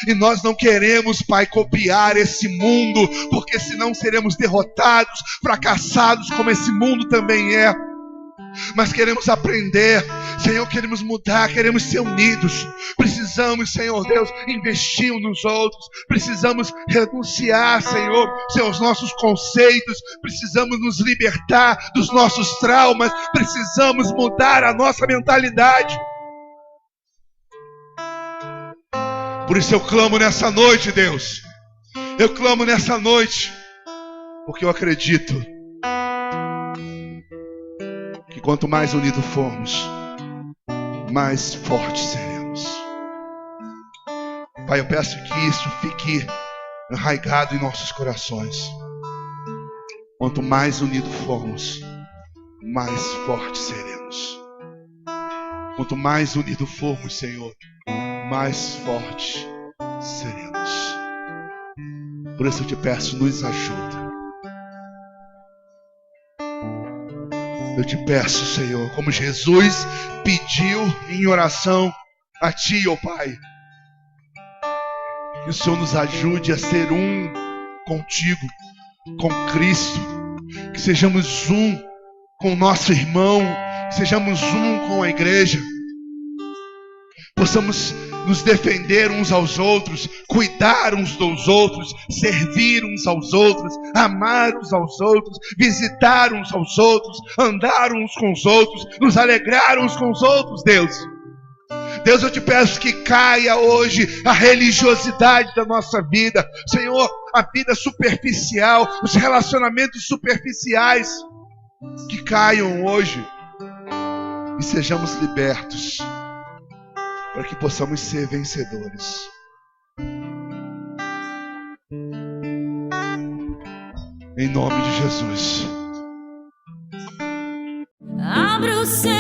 E nós não queremos, Pai, copiar esse mundo, porque senão seremos derrotados, fracassados, como esse mundo também é. Mas queremos aprender, Senhor, queremos mudar, queremos ser unidos. Precisamos, Senhor Deus, investir uns nos outros. Precisamos renunciar, Senhor, aos nossos conceitos. Precisamos nos libertar dos nossos traumas. Precisamos mudar a nossa mentalidade. Por isso eu clamo nessa noite, Deus. Eu clamo nessa noite, porque eu acredito que quanto mais unidos formos, mais fortes seremos. Pai, eu peço que isso fique arraigado em nossos corações. Quanto mais unidos formos, mais fortes seremos. Quanto mais unidos formos, Senhor, mais fortes seremos. Por isso eu te peço, nos ajuda. Eu te peço, Senhor, como Jesus pediu em oração a Ti, ó Pai, que o Senhor nos ajude a ser um contigo, com Cristo, que sejamos um com o nosso irmão, que sejamos um com a igreja, possamos nos defender uns aos outros, cuidar uns dos outros, servir uns aos outros, amar uns aos outros, visitar uns aos outros, andar uns com os outros, nos alegrar uns com os outros, Deus. Deus, eu te peço que caia hoje a religiosidade da nossa vida, Senhor, a vida superficial, os relacionamentos superficiais, que caiam hoje e sejamos libertos, para que possamos ser vencedores. Em nome de Jesus. Abra o céu.